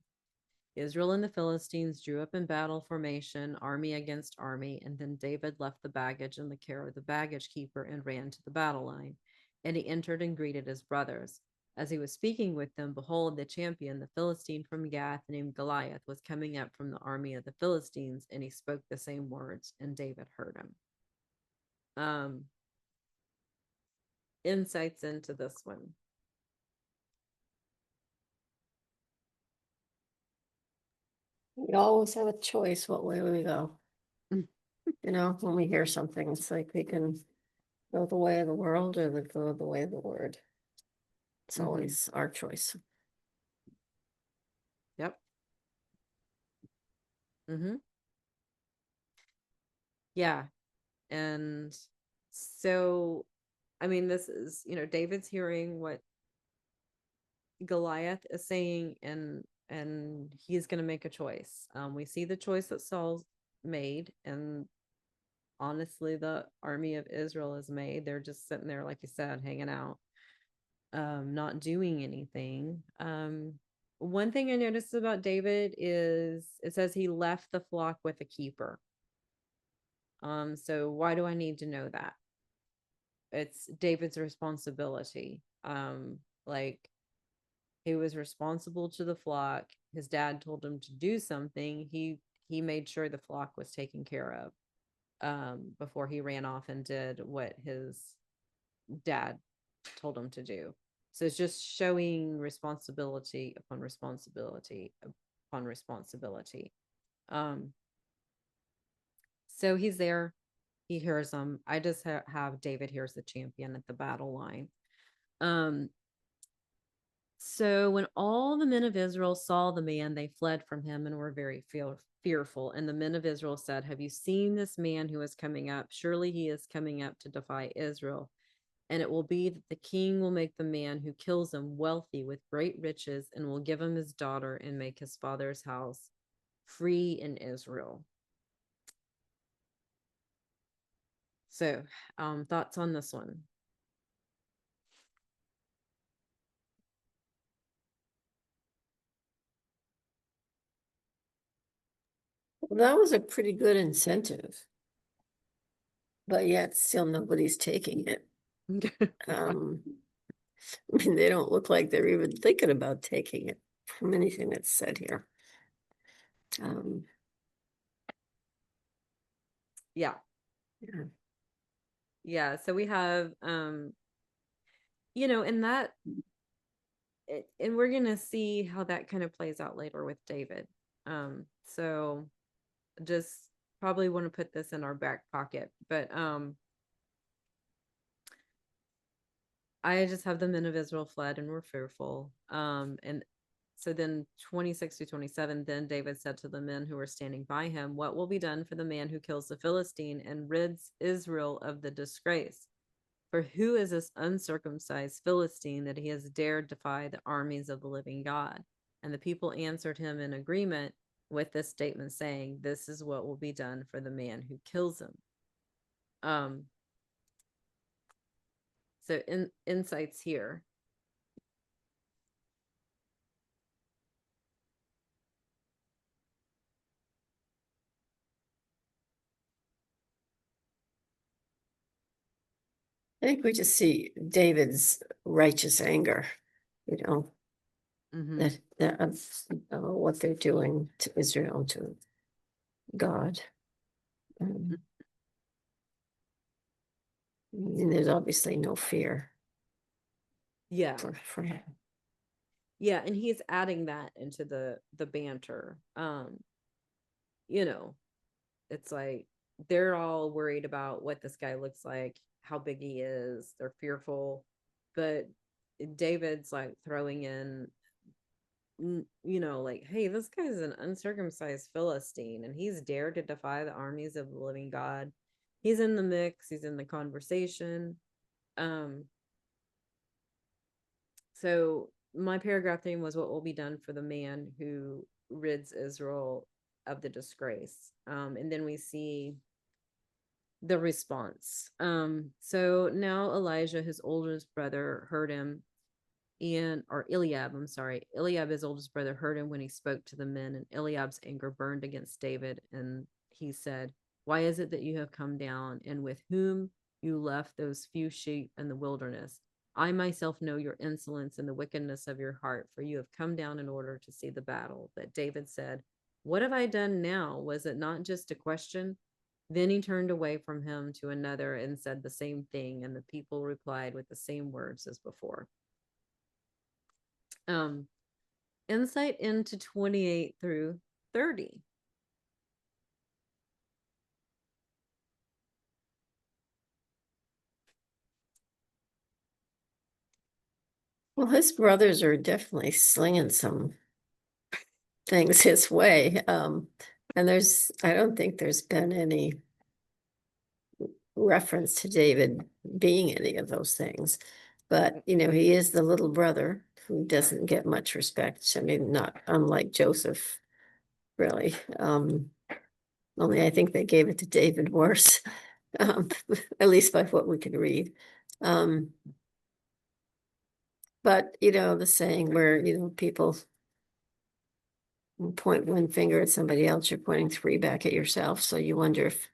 A: Israel and the Philistines drew up in battle formation, army against army, and then David left the baggage in the care of the baggage keeper and ran to the battle line. And he entered and greeted his brothers. As he was speaking with them, behold, the champion, the Philistine from Gath, named Goliath, was coming up from the army of the Philistines, and he spoke the same words, and David heard him. Insights into this one.
B: we always have a choice what way we go. You know, when we hear something, it's like we can go the way of the world or go the way of the word. It's always our choice.
A: Yep. Yeah. And so, I mean, this is, David's hearing what Goliath is saying, and he's going to make a choice. We see the choice that Saul's made, and honestly, the army of Israel is made. They're just sitting there, like you said, hanging out, not doing anything. One thing I noticed about David is it says he left the flock with a keeper. So why do I need to know that? It's David's responsibility. Like he was responsible to the flock. His dad told him to do something. He made sure the flock was taken care of before he ran off and did what his dad told him to do. So it's just showing responsibility upon responsibility upon responsibility. Um, so he's there. He hears them. I just have David hears the champion at the battle line. Um, So when all the men of Israel saw the man, they fled from him and were very fearful. And the men of Israel said, have you seen this man who is coming up? Surely he is coming up to defy Israel. And it will be that the king will make the man who kills him wealthy with great riches and will give him his daughter and make his father's house free in Israel. So, thoughts on this one?
B: Well, that was a pretty good incentive, but yet still nobody's taking it. Um, I mean, they don't look like they're even thinking about taking it from anything that's said here. Um,
A: Yeah.
B: yeah.
A: Yeah. So we have, and that, and we're gonna see how that kind of plays out later with David. So just probably want to put this in our back pocket, but I just have the men of Israel fled and were fearful. And so then 26 to 27, then David said to the men who were standing by him, what will be done for the man who kills the Philistine and rids Israel of the disgrace? For who is this uncircumcised Philistine that he has dared defy the armies of the living God? And the people answered him in agreement with this statement, saying, this is what will be done for the man who kills him. So insights here.
B: I think we just see David's righteous anger, you know,
A: Mm-hmm.
B: that of what they're doing to Israel, to God. Um, I mean, there's obviously no fear
A: Yeah.
B: for him.
A: Yeah, and he's adding that into the banter. You know, it's like they're all worried about what this guy looks like, how big he is, they're fearful, but David's like throwing in, like, hey, this guy's an uncircumcised Philistine and he's dared to defy the armies of the living God. He's in the mix, he's in the conversation. Um, so my paragraph theme was what will be done for the man who rids Israel of the disgrace. And then we see the response. So now Elijah, his oldest brother, heard him, or Eliab, I'm sorry, Eliab, his oldest brother, heard him when he spoke to the men, and Eliab's anger burned against David, and he said, why is it that you have come down, and with whom you left those few sheep in the wilderness? I myself know your insolence and the wickedness of your heart, for you have come down in order to see the battle. But David said, what have I done now? Was it not just a question? Then he turned away from him to another and said the same thing, and the people replied with the same words as before. Um, Insight into 28 through 30.
B: Well, his brothers are definitely slinging some things his way. And I don't think there's been any reference to David being any of those things. But, he is the little brother who doesn't get much respect. I mean, not unlike Joseph, really. Only I think they gave it to David worse, at least by what we could read. But, the saying where, people point one finger at somebody else, you're pointing three back at yourself. So you wonder if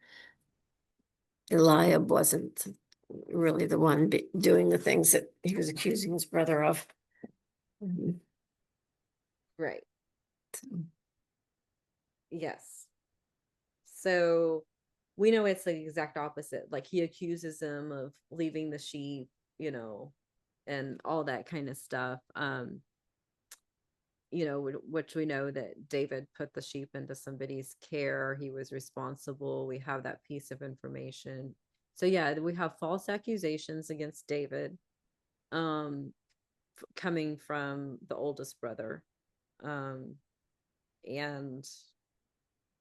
B: Eliab wasn't really the one doing the things that he was accusing his brother of.
A: Right. Yes. So we know it's the exact opposite. Like he accuses him of leaving the sheep, and all that kind of stuff. Which we know that David put the sheep into somebody's care. He was responsible. We have that piece of information. So yeah, we have false accusations against David, coming from the oldest brother. And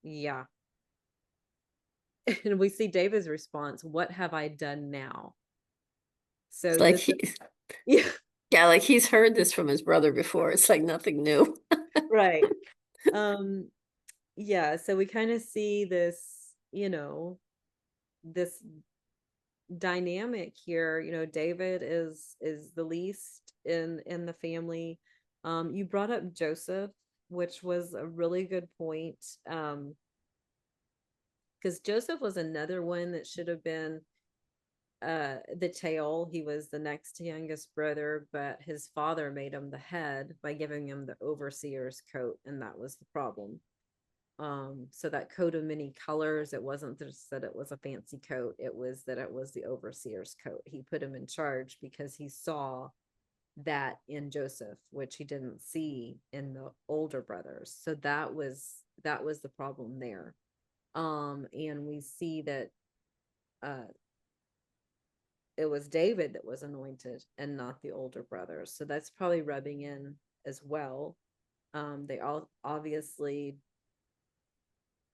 A: yeah. And we see David's response, what have I done now?
B: It's
A: So
B: like
A: this is, yeah.
B: yeah, like he's heard this from his brother before. It's like nothing new.
A: Right. Um, yeah, so we kind of see this, this dynamic here. David is the least in the family. You brought up Joseph, which was a really good point. because Joseph was another one that should have been the tail. He was the next youngest brother, but his father made him the head by giving him the overseer's coat, and that was the problem. So that coat of many colors, it wasn't just that it was a fancy coat, it was that it was the overseer's coat. He put him in charge because he saw that in Joseph, which he didn't see in the older brothers. So that was the problem there. And we see that it was David that was anointed and not the older brothers. So that's probably rubbing in as well. They all obviously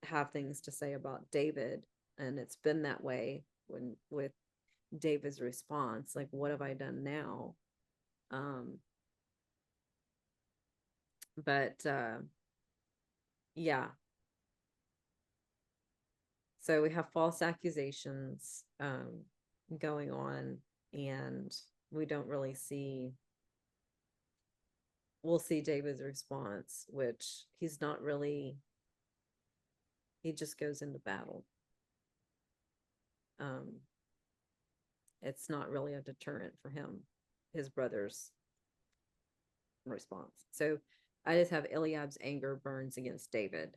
A: have things to say about David, and it's been that way when with David's response, like, what have I done now? But yeah. So we have false accusations going on, and we don't really see, we'll see David's response, which he's not really, he just goes into battle. It's not really a deterrent for him, his brother's response. So I just have Eliab's anger burns against David.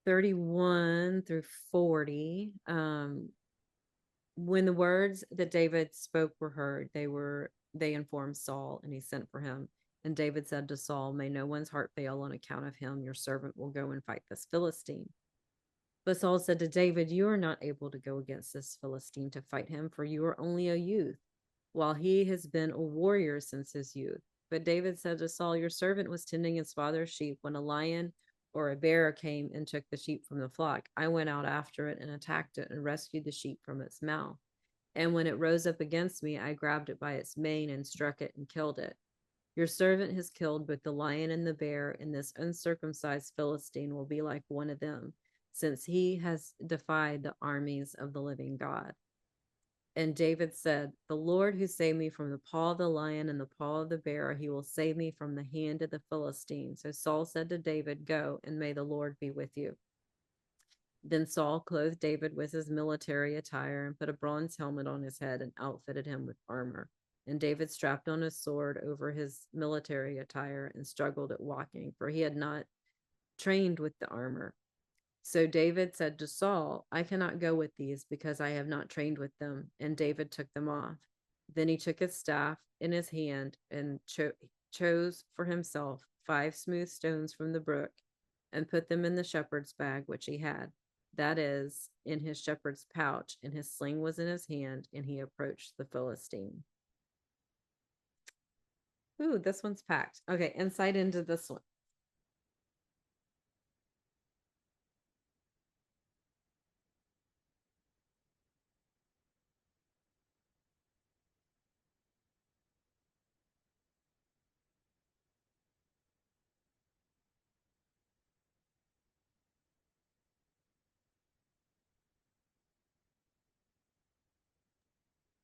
A: 31 through 40. When the words that David spoke were heard, they informed Saul, and he sent for him. And David said to Saul, "May no one's heart fail on account of him. Your servant will go and fight this Philistine." But Saul said to David, "You are not able to go against this Philistine to fight him, for you are only a youth, while he has been a warrior since his youth." But David said to Saul, "Your servant was tending his father's sheep when a lion or a bear came and took the sheep from the flock. I went out after it and attacked it and rescued the sheep from its mouth. And when it rose up against me, I grabbed it by its mane and struck it and killed it. Your servant has killed both the lion and the bear, and this uncircumcised Philistine will be like one of them, since he has defied the armies of the living God." And David said, "The Lord who saved me from the paw of the lion and the paw of the bear, he will save me from the hand of the Philistine." So Saul said to David, "Go, and may the Lord be with you." Then Saul clothed David with his military attire and put a bronze helmet on his head and outfitted him with armor. And David strapped on his sword over his military attire and struggled at walking, for he had not trained with the armor. So David said to Saul, "I cannot go with these because I have not trained with them." And David took them off. Then he took his staff in his hand and chose for himself 5 smooth stones from the brook and put them in the shepherd's bag which he had. That is, in his shepherd's pouch, and his sling was in his hand, and he approached the Philistine. Ooh, this one's packed. Okay, insight into this one.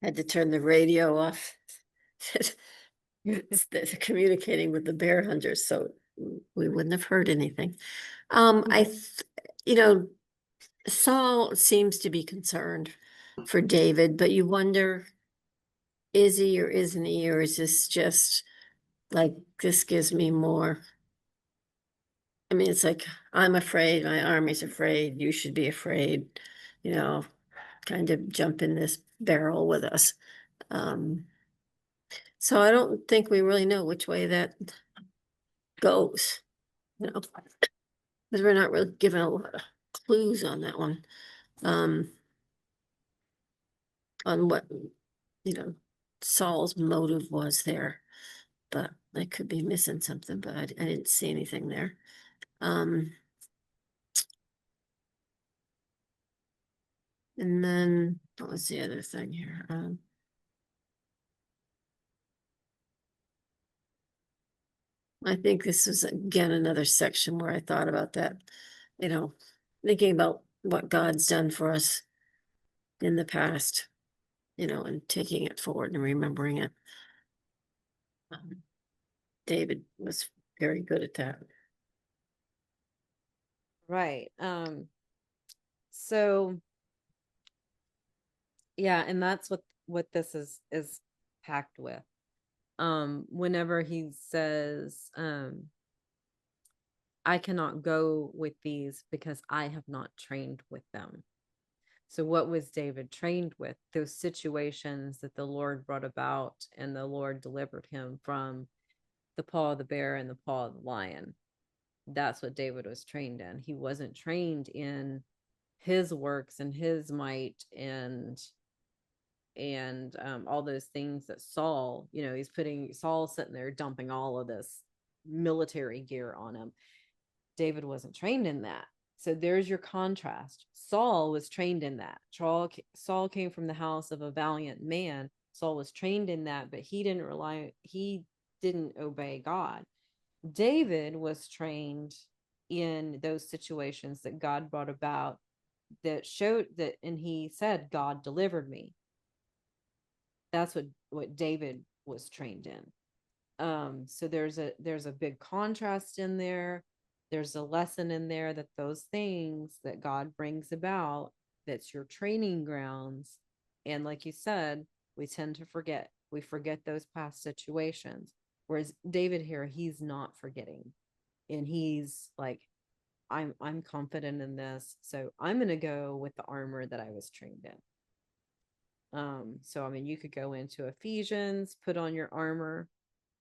B: Had to turn the radio off. They're communicating with the bear hunters, so we wouldn't have heard anything. You know, Saul seems to be concerned for David, but you wonder, is he or isn't he, or is this just like, this gives me more? I mean, it's like, I'm afraid, my army's afraid, you should be afraid, you know, kind of jump in this barrel with us. So I don't think we really know which way that goes, you know, because we're not really given a lot of clues on that one. On what, you know, Saul's motive was there, but I could be missing something, but I didn't see anything there. And then what was the other thing here? I think this was again another section where I thought about that, you know, thinking about what God's done for us in the past, you know, and taking it forward and remembering it. David was very good at that.
A: Right. So yeah, and that's what this is packed with. Whenever he says, I cannot go with these because I have not trained with them. So, what was David trained with? Those situations that the Lord brought about and the Lord delivered him from the paw of the bear and the paw of the lion. That's what David was trained in. He wasn't trained in his works and his might and all those things that Saul, he's putting Saul sitting there dumping all of this military gear on him. David wasn't trained in that. So there's your contrast. Saul was trained in that. Saul came from the house of a valiant man. Saul was trained in that, but he didn't obey God. David was trained in those situations that God brought about that showed that, and he said, God delivered me. That's what David was trained in. So there's a big contrast in there. There's a lesson in there that those things that God brings about, that's your training grounds. And like you said, we tend to forget. We forget those past situations. Whereas David here, he's not forgetting. And he's like, I'm confident in this. So I'm gonna go with the armor that I was trained in. So I mean, you could go into Ephesians, put on your armor.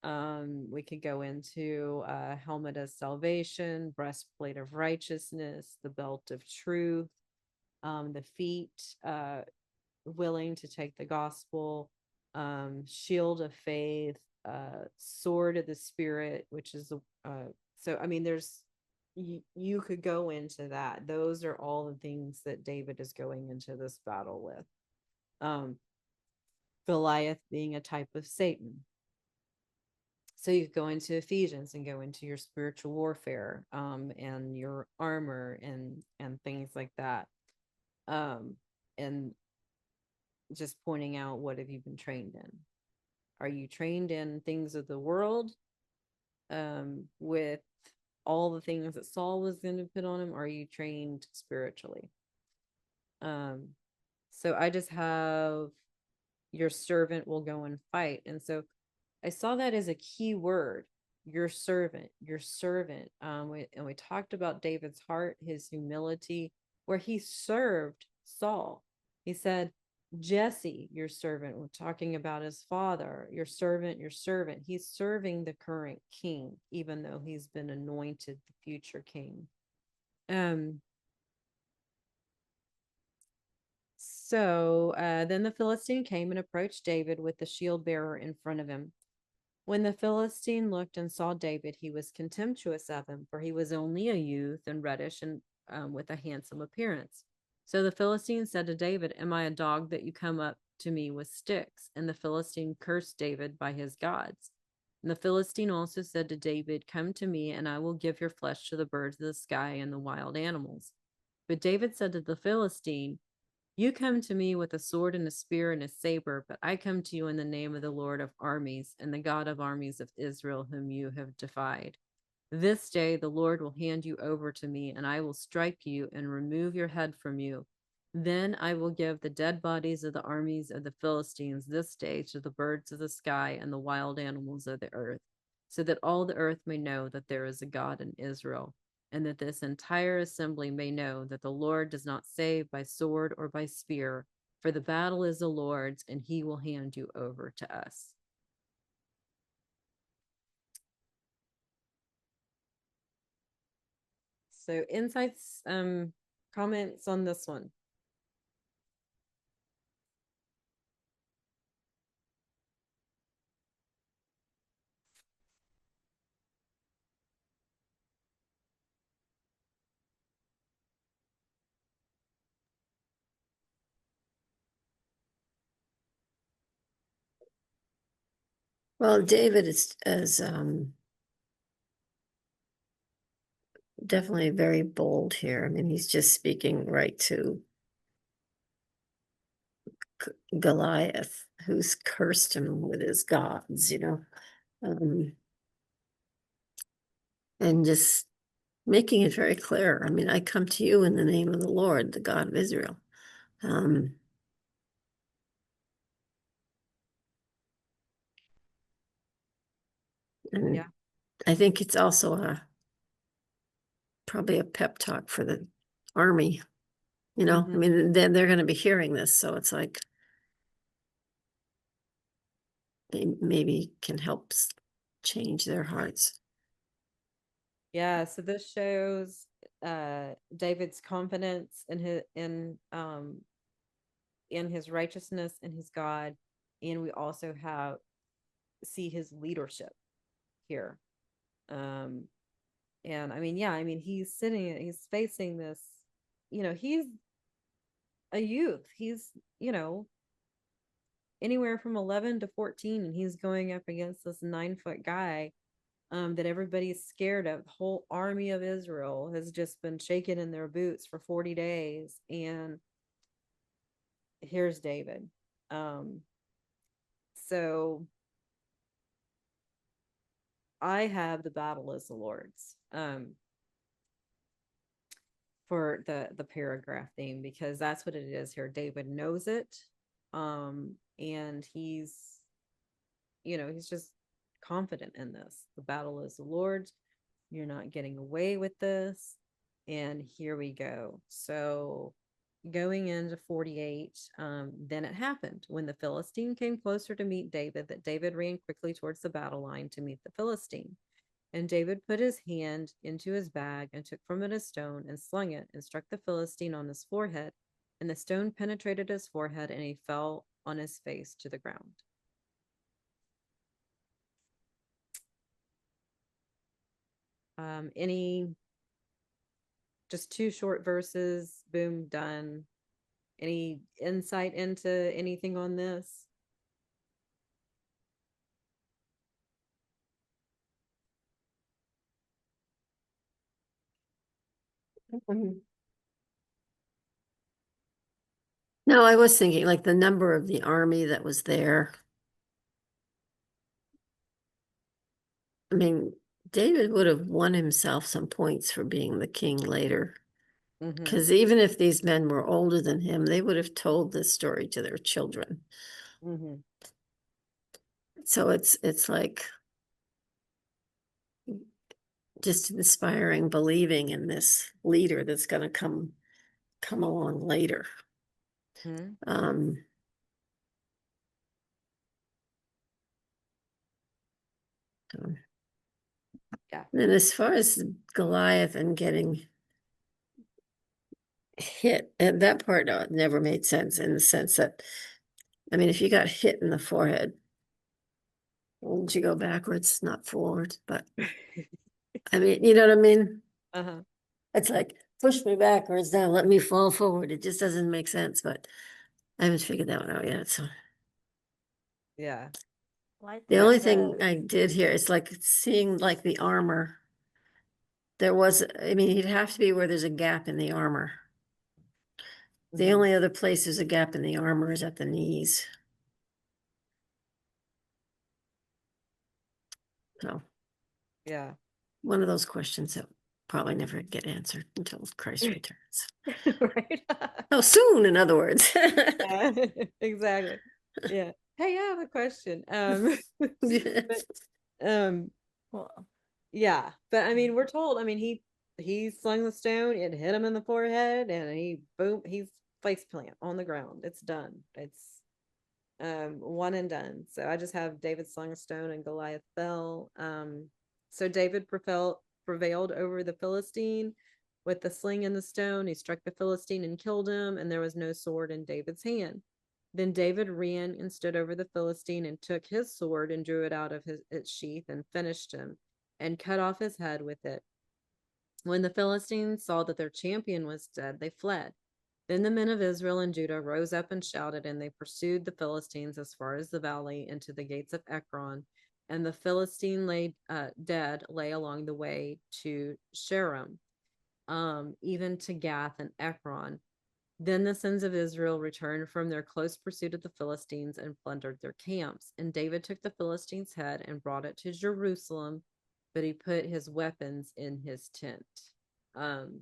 A: We could go into helmet of salvation, breastplate of righteousness, the belt of truth, the feet willing to take the gospel, shield of faith, sword of the spirit, which is so I mean, you could go into that. Those are all the things that David is going into this battle with. Um, Goliath being a type of Satan. So you could go into Ephesians and go into your spiritual warfare, and your armor and things like that, and just pointing out, what have you been trained in? Are you trained in things of the world, with all the things that Saul was going to put on him? Or are you trained spiritually? Um, so I just have, your servant will go and fight. And so I saw that as a key word, your servant, your servant. And we talked about David's heart, his humility, where he served Saul. He said, Jesse, your servant. We're talking about his father, your servant, your servant. He's serving the current king, even though he's been anointed the future king. Um, so then the Philistine came and approached David with the shield bearer in front of him. When the Philistine looked and saw David, he was contemptuous of him, for he was only a youth and reddish and with a handsome appearance. So the Philistine said to David, Am I a dog that you come up to me with sticks? And the Philistine cursed David by his gods. And the Philistine also said to David, Come to me, and I will give your flesh to the birds of the sky and the wild animals. But David said to the Philistine, You come to me with a sword and a spear and a saber, but I come to you in the name of the Lord of armies and the God of armies of Israel, whom you have defied. This day the Lord will hand you over to me, and I will strike you and remove your head from you. Then I will give the dead bodies of the armies of the Philistines this day to the birds of the sky and the wild animals of the earth, so that all the earth may know that there is a God in Israel, and that this entire assembly may know that the Lord does not save by sword or by spear, for the battle is the Lord's, and he will hand you over to us. So insights, comments on this one.
B: Well, David is definitely very bold here. I mean, he's just speaking right to Goliath, who's cursed him with his gods, and just making it very clear. I mean, I come to you in the name of the Lord, the God of Israel. Um, and
A: Yeah.
B: I think it's also probably a pep talk for the army. I
A: Mhm.
B: mean, then they're going to be hearing this, so it's like they maybe can help change their hearts.
A: Yeah, so this shows David's confidence in his righteousness and his God, and we also have see his leadership here. Um and I mean, yeah, I mean he's facing this, he's a youth. He's, anywhere from 11 to 14, and he's going up against this 9-foot guy that everybody's scared of. The whole army of Israel has just been shaken in their boots for 40 days. And here's David. Um, so I have the battle as the Lord's for the paragraph theme, because that's what it is here. David knows it. And he's just confident in this. The battle is the Lord's. You're not getting away with this. And here we go. So going into 48, then it happened when the Philistine came closer to meet David, that David ran quickly towards the battle line to meet the Philistine. And David put his hand into his bag and took from it a stone and slung it and struck the Philistine on his forehead. And the stone penetrated his forehead, and he fell on his face to the ground. Any just two short verses, boom, done. Any insight into anything on this?
B: No, I was thinking like the number of the army that was there. I mean, David would have won himself some points for being the king later.
A: Mm-hmm.
B: Because even if these men were older than him, they would have told this story to their children.
A: Mm-hmm.
B: So it's like just inspiring, believing in this leader that's going to come along later.
A: Mm-hmm.
B: Um, so-
A: Yeah.
B: and as far as Goliath and getting hit, and that part never made sense in the sense that, I mean, if you got hit in the forehead, wouldn't you go backwards, not forward? But I mean, you know what I mean?
A: Uh-huh.
B: It's like push me backwards now, let me fall forward. It just doesn't make sense, but I haven't figured that one out yet. So
A: Yeah. Well, I
B: the
A: think
B: only thing I did here is like seeing like the armor. There was, I mean, he'd have to be where there's a gap in the armor. The
A: Mhm.
B: only other place there's a gap in the armor is at the knees. So
A: Yeah.
B: one of those questions that probably never get answered until Christ returns.
A: Right.
B: Oh, soon, in other words.
A: Yeah. Exactly. Yeah. Hey, I have a question. But um
B: Well,
A: yeah, but I mean, we're told, I mean, he slung the stone, it hit him in the forehead, and he's face plant on the ground. It's done. It's one and done. So I just have David slung a stone and Goliath fell. So David prevailed over the Philistine with the sling and the stone. He struck the Philistine and killed him, and there was no sword in David's hand. Then David ran and stood over the Philistine and took his sword and drew it out of its sheath and finished him and cut off his head with it. When the Philistines saw that their champion was dead, they fled. Then the men of Israel and Judah rose up and shouted, and they pursued the Philistines as far as the valley into the gates of Ekron. And the Philistine dead lay along the way to Shaaraim, even to Gath and Ekron. Then the sons of Israel returned from their close pursuit of the Philistines and plundered their camps. And David took the Philistines' head and brought it to Jerusalem but he put his weapons in his tent. Um,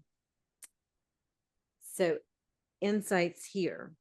A: so insights here.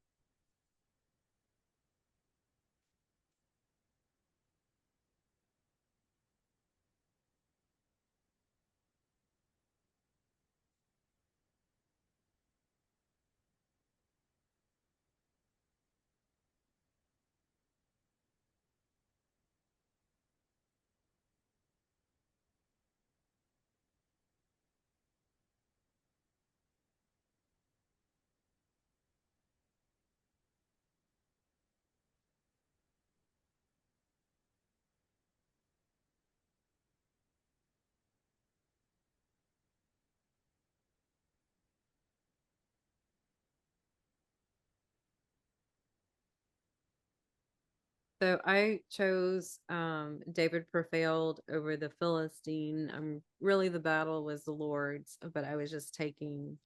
A: So I chose David prevailed over the Philistine. Really the battle was the Lord's, but I was just taking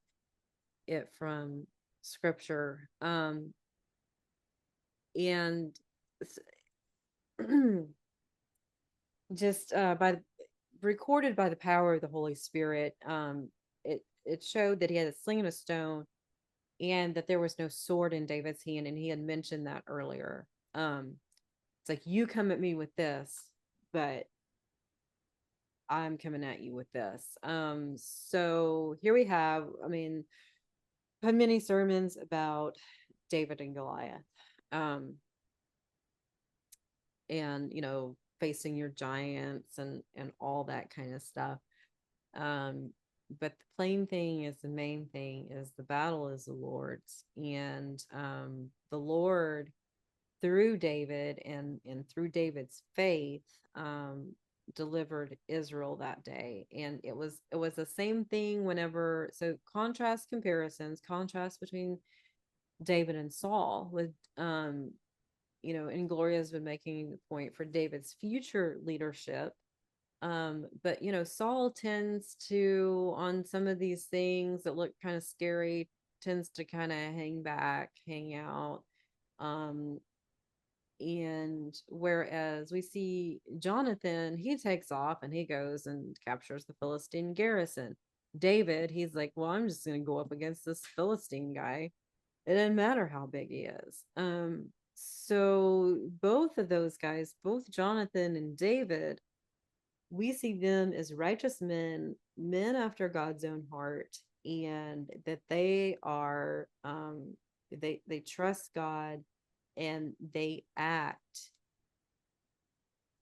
A: it from scripture. And just by recorded by the power of the Holy Spirit, it showed that he had a sling and a stone, and that there was no sword in David's hand, and he had mentioned that earlier. It's like, you come at me with this, but I'm coming at you with this. So here we have, I mean, had many sermons about David and Goliath. And facing your giants and all that kind of stuff. But the plain thing is, the main thing is, the battle is the Lord's, and the Lord, through David and through David's faith, delivered Israel that day. And it was the same thing whenever, so contrast between David and Saul with and Gloria's been making the point for David's future leadership. But Saul tends to, on some of these things that look kind of scary, tends to kind of hang back, hang out. Um, and whereas we see Jonathan, he takes off and he goes and captures the Philistine garrison. David, he's like, well, I'm just going to go up against this Philistine guy. It doesn't matter how big he is. So both of those guys, both Jonathan and David, we see them as righteous men, men after God's own heart, and that they are they trust God, and they act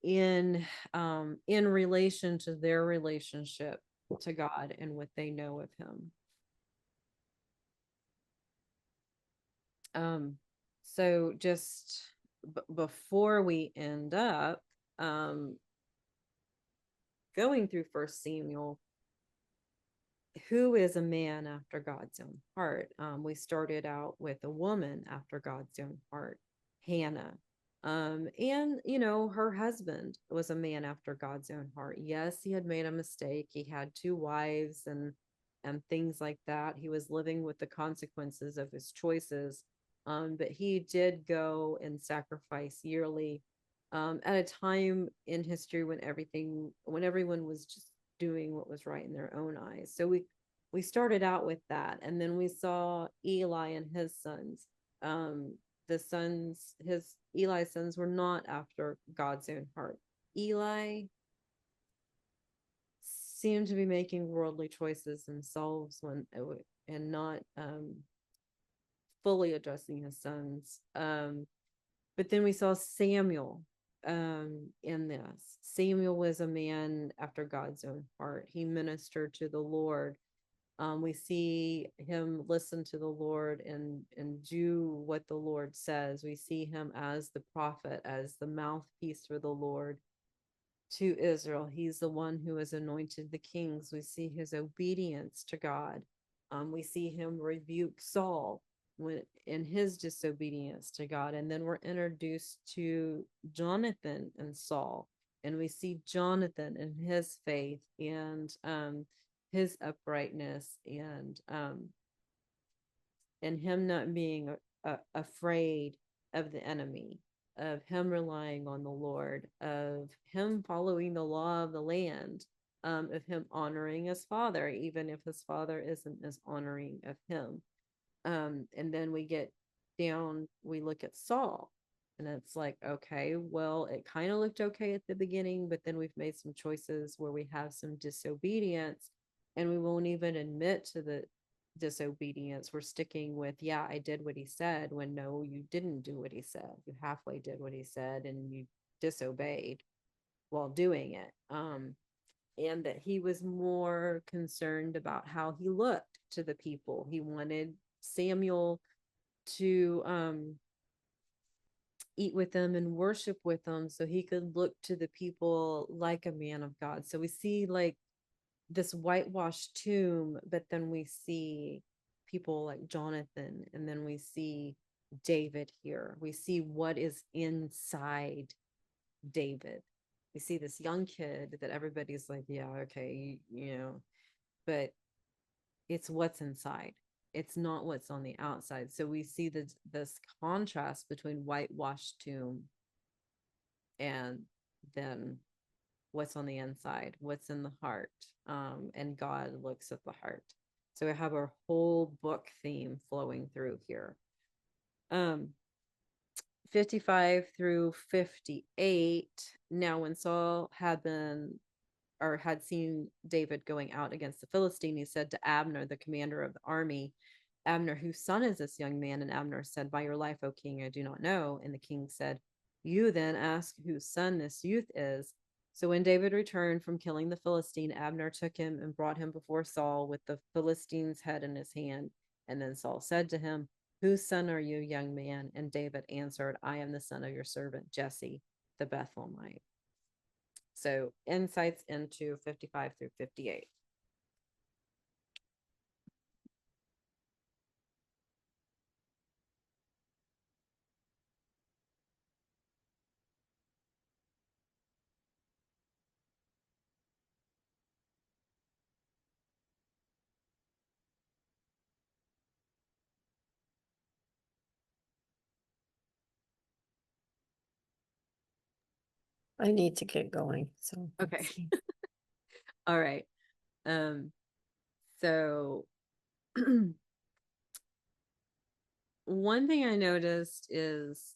A: in relation to their relationship to God and what they know of him. So just before we end up going through First Samuel, who is a man after God's own heart? We started out with a woman after God's own heart, Hannah. And her husband was a man after God's own heart. Yes, he had made a mistake. He had two wives and things like that. He was living with the consequences of his choices. But he did go and sacrifice yearly, at a time in history when everyone was just doing what was right in their own eyes. So we started out with that, and then we saw Eli and his sons. His Eli's sons were not after God's own heart. Eli seemed to be making worldly choices themselves and not fully addressing his sons. But then we saw Samuel in this. Samuel was a man after God's own heart. He ministered to the Lord. We see him listen to the Lord and do what the Lord says. We see him as the prophet, as the mouthpiece for the Lord to Israel. He's the one who has anointed the kings. We see his obedience to God. We see him rebuke Saul when in his disobedience to God. And then we're introduced to Jonathan and Saul, and we see Jonathan and his faith and his uprightness, and him not being afraid of the enemy. of him relying on the Lord, of him following the law of the land, of him honoring his father, even if his father isn't as honoring of him. And then we get down, we look at Saul, and it's like, okay, well, it kind of looked okay at the beginning, but then we've made some choices where we have some disobedience, and we won't even admit to the disobedience. We're sticking with, yeah, I did what he said, when no, you didn't do what he said. You halfway did what he said, and you disobeyed while doing it. And that he was more concerned about how he looked to the people. He wanted Samuel to eat with them and worship with them so he could look to the people like a man of God. So we see like this whitewashed tomb, but then we see people like Jonathan, and then we see David here. We see what is inside David. We see this young kid that everybody's like, yeah, okay, you know, but it's what's inside. It's not what's on the outside. So we see this contrast between whitewashed tomb and then what's on the inside, what's in the heart. And God looks at the heart. So we have our whole book theme flowing through here. 55 through 58. Now, when Saul had been or had seen David going out against the Philistine, he said to Abner, the commander of the army, Abner, whose son is this young man? And Abner said, by your life, O king, I do not know. And the king said, you then ask whose son this youth is. So when David returned from killing the Philistine, Abner took him and brought him before Saul with the Philistine's head in his hand. And then Saul said to him, whose son are you, young man? And David answered, I am the son of your servant Jesse, the Bethlehemite. So insights into 55 through 58.
B: I need to get going, so.
A: Okay. All right. So one thing I noticed is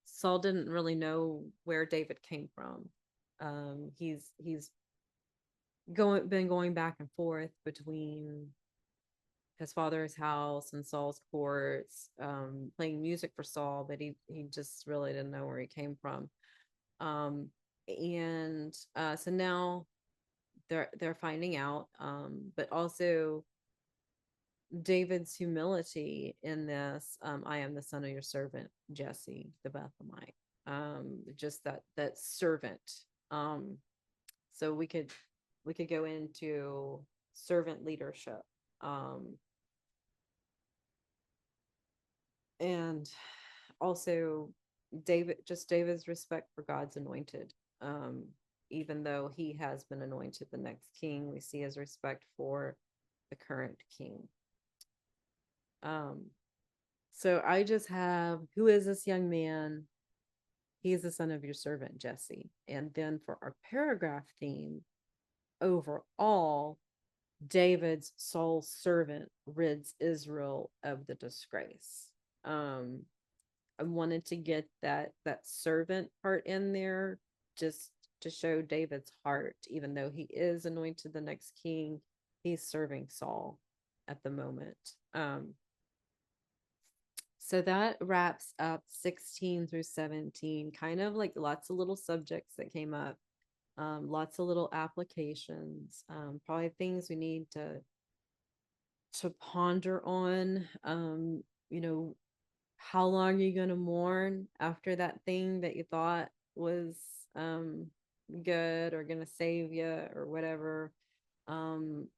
A: Saul didn't really know where David came from. He's been going back and forth between his father's house and Saul's courts, playing music for Saul, but he just really didn't know where he came from. And so now they're finding out, but also David's humility in this, I am the son of your servant Jesse the Bethlehemite. Just that servant. Um, so we could go into servant leadership. Um, and also David's respect for God's anointed. Even though he has been anointed the next king, we see his respect for the current king. So I just have, who is this young man? He is the son of your servant Jesse. And then for our paragraph theme, overall, David's sole servant rids Israel of the disgrace. I wanted to get that servant part in there just to show David's heart. Even though he is anointed the next king, he's serving Saul at the moment. So that wraps up 16 through 17, kind of like lots of little subjects that came up, lots of little applications, probably things we need to ponder on. You know, how long are you going to mourn after that thing that you thought was good or going to save you or whatever? Um,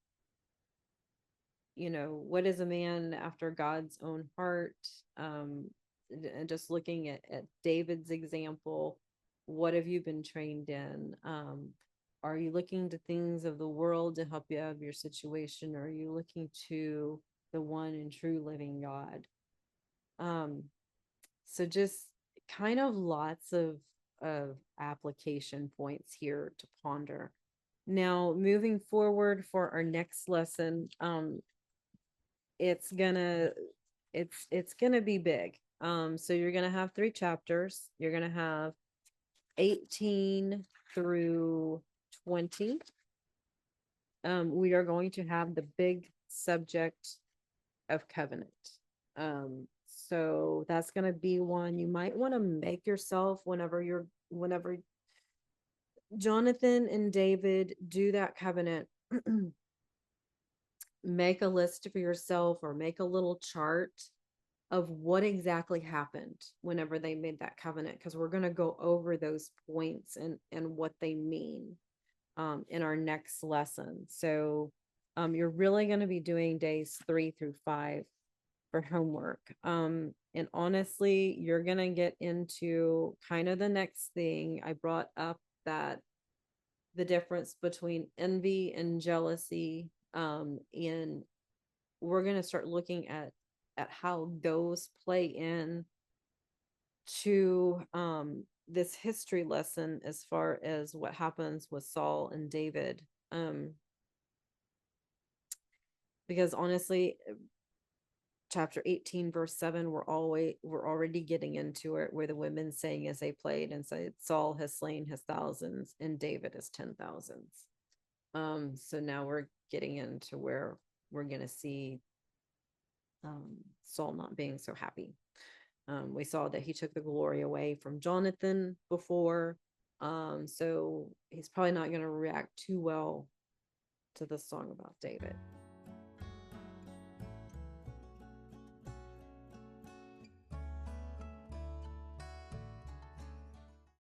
A: what is a man after God's own heart? And just looking at David's example, what have you been trained in? Are you looking to things of the world to help you out of your situation, or are you looking to the one and true living God? So just kind of lots of application points here to ponder. Now, moving forward for our next lesson, it's gonna it's gonna be big. So you're gonna have 3 chapters. You're gonna have 18 through 20. We are going to have the big subject of covenant. So that's going to be one you might want to make yourself whenever Jonathan and David do that covenant. Make a list for yourself or make a little chart of what exactly happened whenever they made that covenant, because we're going to go over those points and what they mean in our next lesson. So you're really going to be doing days 3 through 5 for homework. And honestly, you're going to get into kind of the next thing. I brought up that the difference between envy and jealousy. And we're going to start looking at how those play in to this history lesson as far as what happens with Saul and David. Because honestly, chapter 18 verse 7, we're already getting into it, where the women saying as they played and said, Saul has slain his thousands and David his 10,000s. So now we're getting into where we're going to see Saul not being so happy. We saw that he took the glory away from Jonathan before. So he's probably not going to react too well to the song about David.